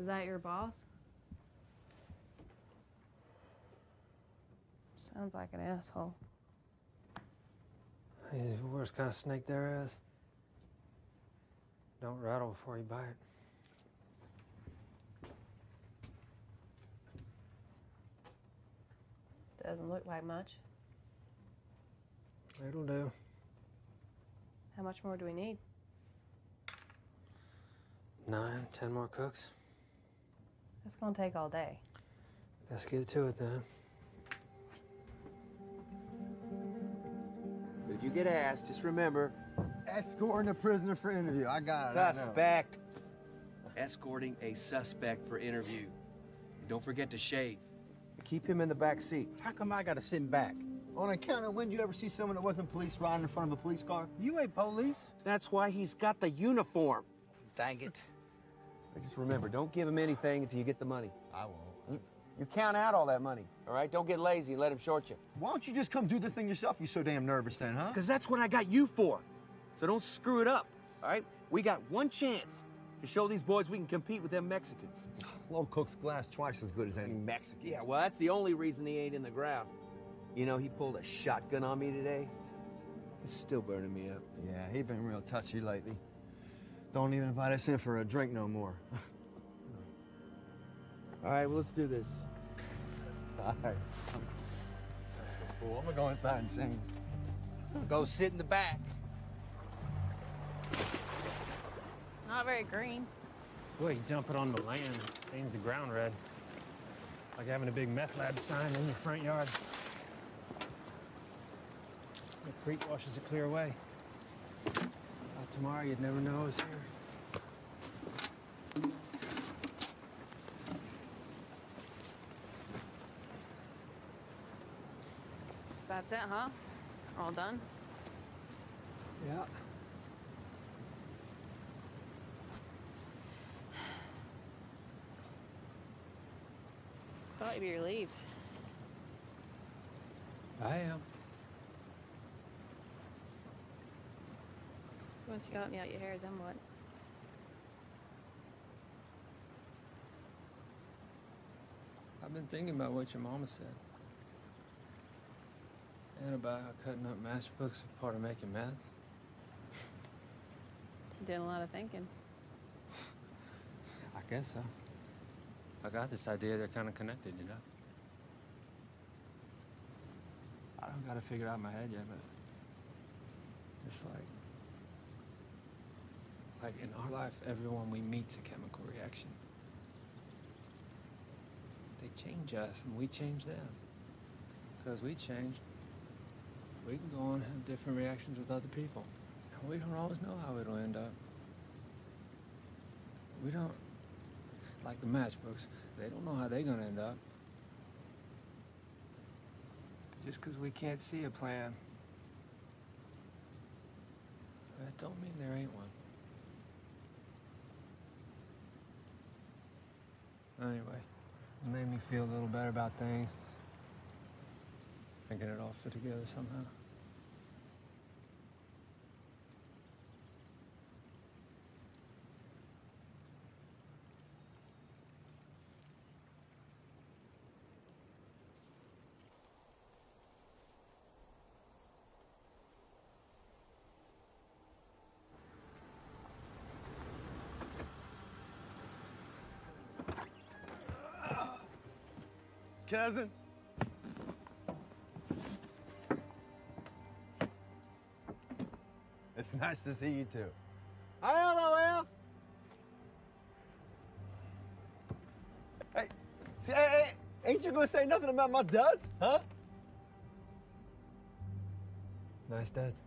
Is that your boss? Sounds like an asshole. He's the worst kind of snake there is. Don't rattle before you bite. Doesn't look like much. It'll do. How much more do we need? 9, 10 more cooks. That's gonna take all day. Let's get to it then. if you get asked, just remember... Escorting a prisoner for interview. I got it. Suspect. Escorting a suspect for interview. And don't forget to shave. Keep him in the back seat. How come I gotta sit back? On account of when you ever see someone that wasn't police riding in front of a police car? You ain't police. That's why he's got the uniform. Dang it. But just remember, don't give him anything until you get the money. I won't. You count out all that money, all right? Don't get lazy and let him short you. Why don't you just come do the thing yourself? You're so damn nervous then, huh? Because that's what I got you for. So don't screw it up, all right? We got one chance to show these boys we can compete with them Mexicans. Lord Cook's glass twice as good as any Mexican. Yeah, well, that's the only reason he ain't in the ground. You know, he pulled a shotgun on me today. It's still burning me up. Yeah, he been real touchy lately. Don't even invite us in for a drink no more. All right, well, let's do this. All right. Cool. I'm gonna go inside and change. Go sit in the back. Not very green. Well, you dump it on the land, it stains the ground red. Like having a big meth lab sign in your front yard. The creek washes it clear away. Tomorrow, you'd never know it was here. So that's it, huh? All done? Yeah. Thought you'd be relieved. I am. So once you got me out your hairs, then what? I've been thinking about what your mama said. And about how cutting up matchbooks is part of making meth. Doing a lot of thinking. I guess so. I got this idea they're kind of connected, you know? I don't got to figure it out in my head yet, but it's like in our life, everyone we meet's a chemical reaction. They change us and we change them. Because we change, we can go on and have different reactions with other people. And we don't always know how it'll end up. We don't, like the matchbooks, they don't know how they're gonna end up. Just because we can't see a plan, that don't mean there ain't one. Anyway, it made me feel a little better about things. Thinking it all fit together somehow. Cousin. It's nice to see you too. LOL. Hey, see, hey, ain't you gonna say nothing about my duds, huh? Nice duds.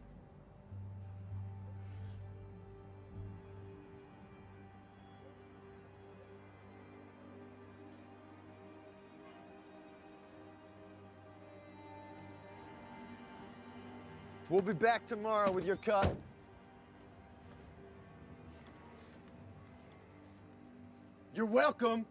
We'll be back tomorrow with your cut. You're welcome.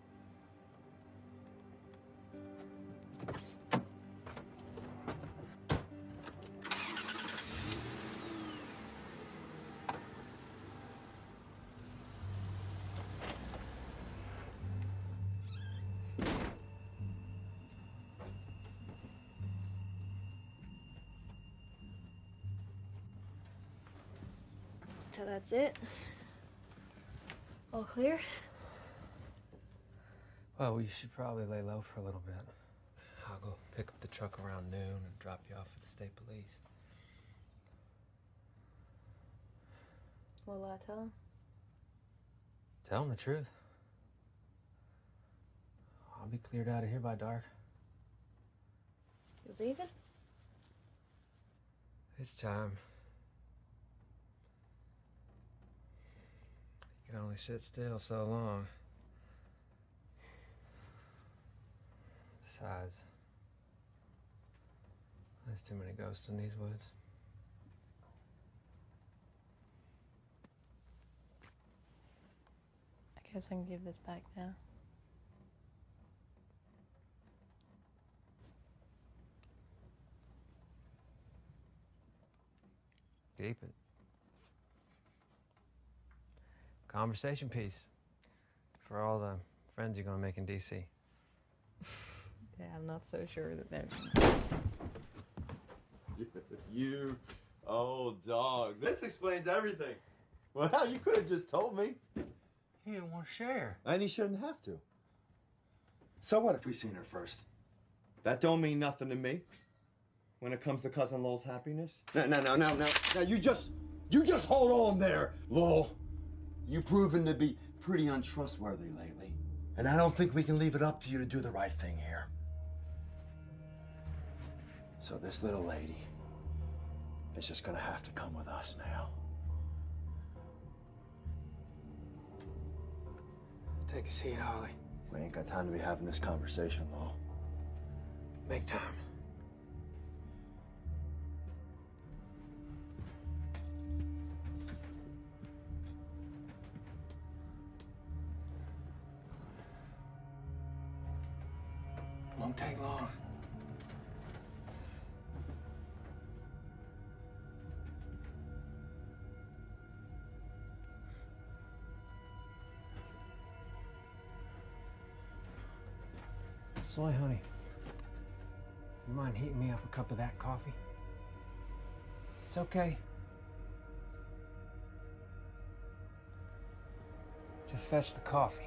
So that's it? All clear? Well, we should probably lay low for a little bit. I'll go pick up the truck around noon and drop you off at the state police. What'll I tell him? Tell them the truth. I'll be cleared out of here by dark. You leaving? It's time. You can only sit still so long. Besides, there's too many ghosts in these woods. I guess I can give this back now. Keep it. Conversation piece for all the friends you're gonna make in DC. Yeah, I'm not so sure that they're... You old dog. This explains everything. Well, you could have just told me. He didn't want to share. And he shouldn't have to. So what if we seen her first? That don't mean nothing to me. When it comes to Cousin Lowell's happiness. No. Now you just hold on there, Lowell. You've proven to be pretty untrustworthy lately. And I don't think we can leave it up to you to do the right thing here. So this little lady is just gonna have to come with us now. Take a seat, Holly. We ain't got time to be having this conversation, Lowell. Make time. Won't take long. Soy, honey, you mind heating me up a cup of that coffee? It's okay. Just fetch the coffee.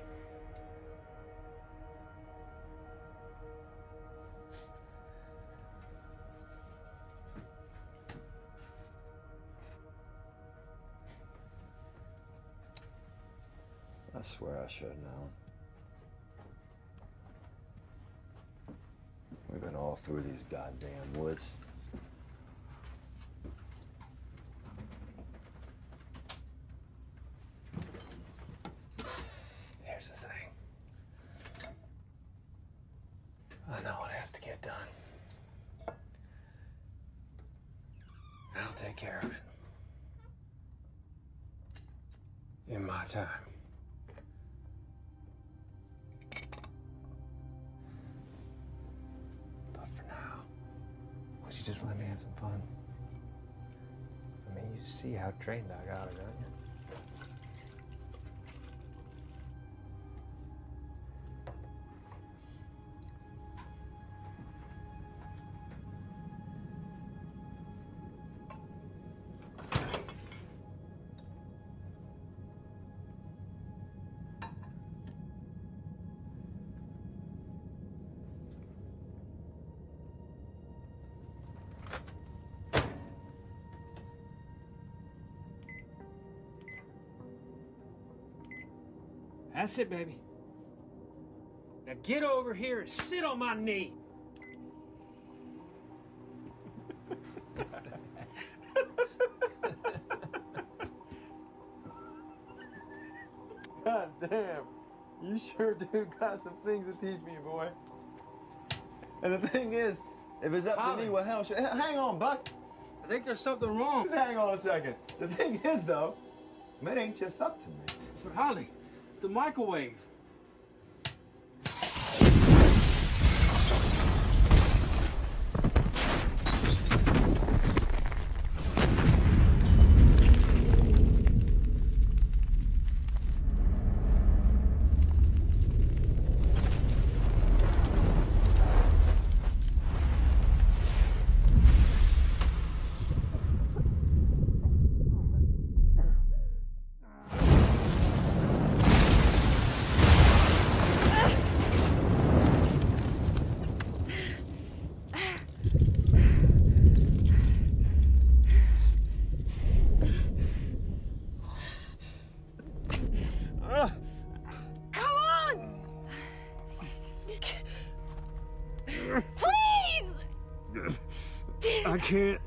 I swear I should have known. We've been all through these goddamn woods. Here's the thing. I know what has to get done. I'll take care of it. In my time. Just let me have some fun. I mean, you see how trained I got her, don't you? That's it, baby. Now get over here and sit on my knee. God damn. You sure do got some things to teach me, boy. And the thing is, if it's up to me, what hell should... Hang on, Buck. I think there's something wrong. Just hang on a second. The thing is, though, it ain't just up to me. But Holly, the microwave. I can't.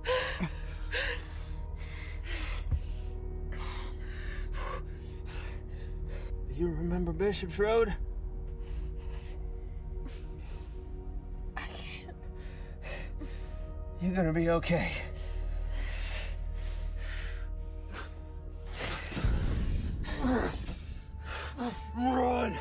You remember Bishop's Road? I can't. You're gonna be okay. Run!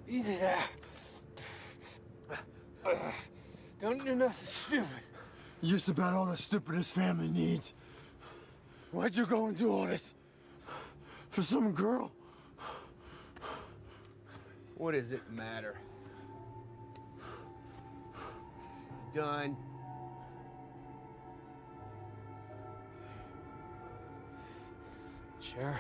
Easy now. Don't do nothing stupid. You're just about all the stupid this family needs. Why'd you go and do all this? For some girl? What does it matter? It's done. Sure.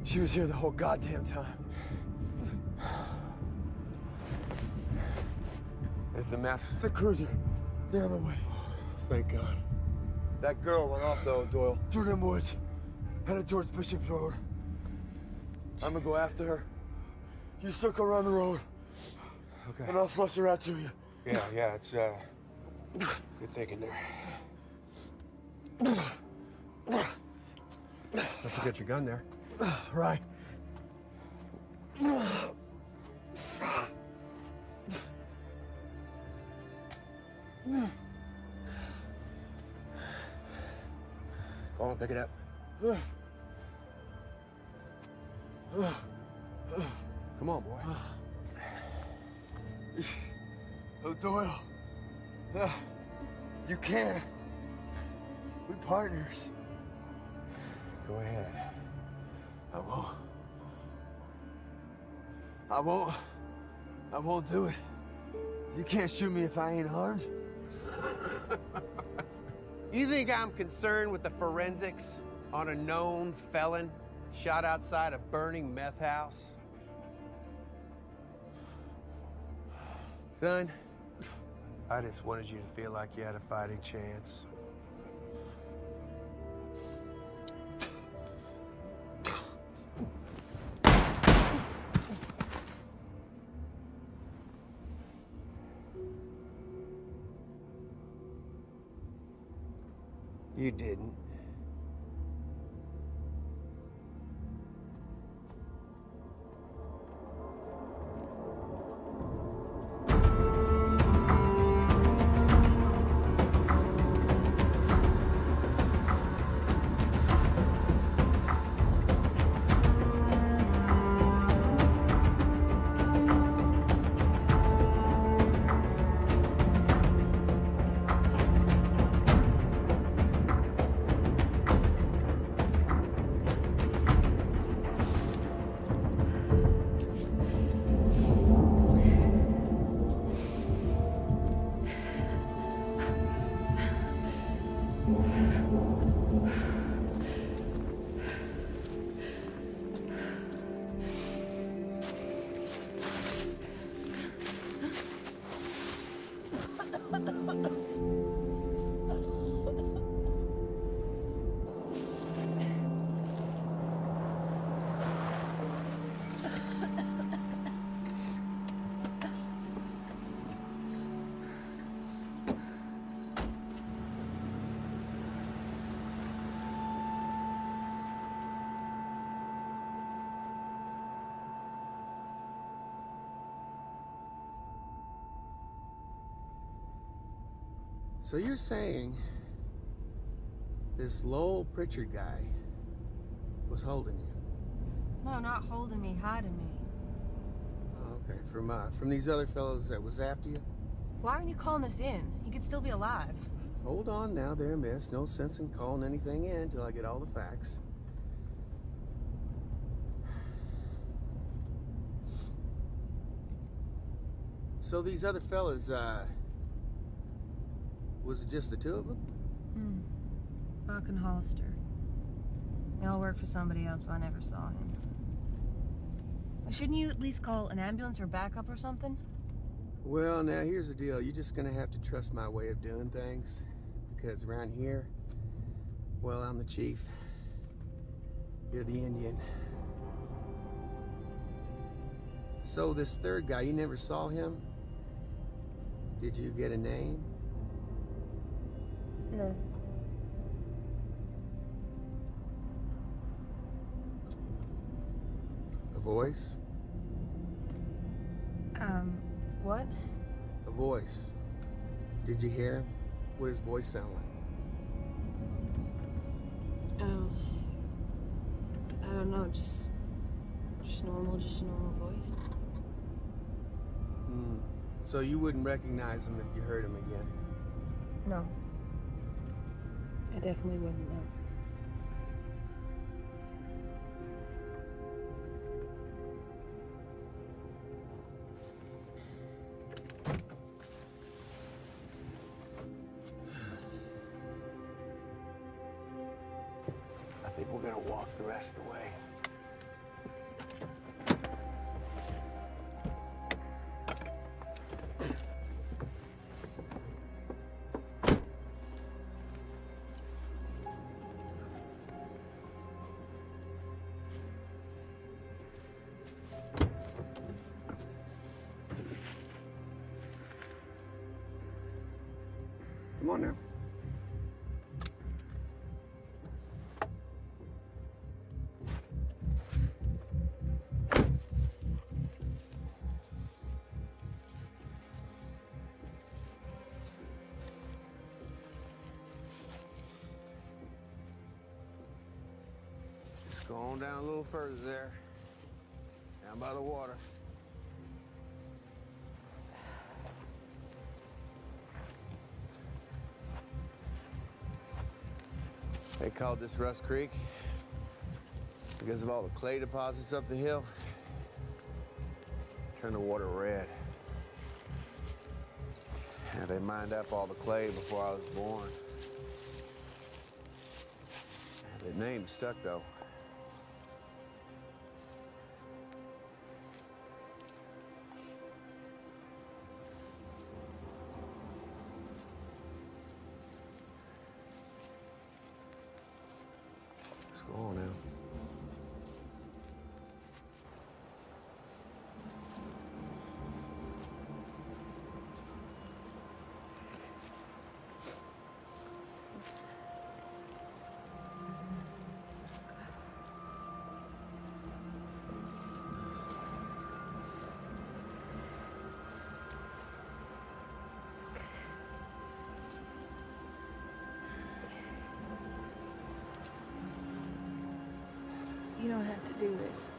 She was here the whole goddamn time. It's the meth. The cruiser. They're on the way. Thank God. That girl went off though, Doyle. Through them woods. Headed towards Bishop Road. I'm gonna go after her. You circle around the road. Okay. And I'll flush her out to you. Yeah, it's good thinking there. Don't forget your gun there. Right. Go on, pick it up. Come on, boy. Oh, Doyle. You can. We partners. Go ahead. I won't. I won't. I won't do it. You can't shoot me if I ain't armed. You think I'm concerned with the forensics on a known felon shot outside a burning meth house? Son, I just wanted you to feel like you had a fighting chance. You didn't. So you're saying this Lowell Pritchard guy was holding you? No, not holding me, hiding me. Okay, from these other fellows that was after you? Why aren't you calling us in? He could still be alive. Hold on now there, miss. No sense in calling anything in until I get all the facts. So these other fellas, was it just the two of them? Buck and Hollister. They all work for somebody else, but I never saw him. Shouldn't you at least call an ambulance or backup or something? Well, now here's the deal. You're just gonna have to trust my way of doing things. Because around here, well, I'm the chief. You're the Indian. So this third guy, you never saw him? Did you get a name? No. A voice? What? A voice. Did you hear him? What does his voice sound like? I don't know, just a normal voice. So you wouldn't recognize him if you heard him again? No. I definitely wouldn't know. I think we're gonna walk the rest of the way. Come on now. Just go on down a little further there. Down by the water. They called this Rust Creek because of all the clay deposits up the hill. Turned the water red. Yeah, they mined up all the clay before I was born. The name stuck though. Go on now. You don't have to do this.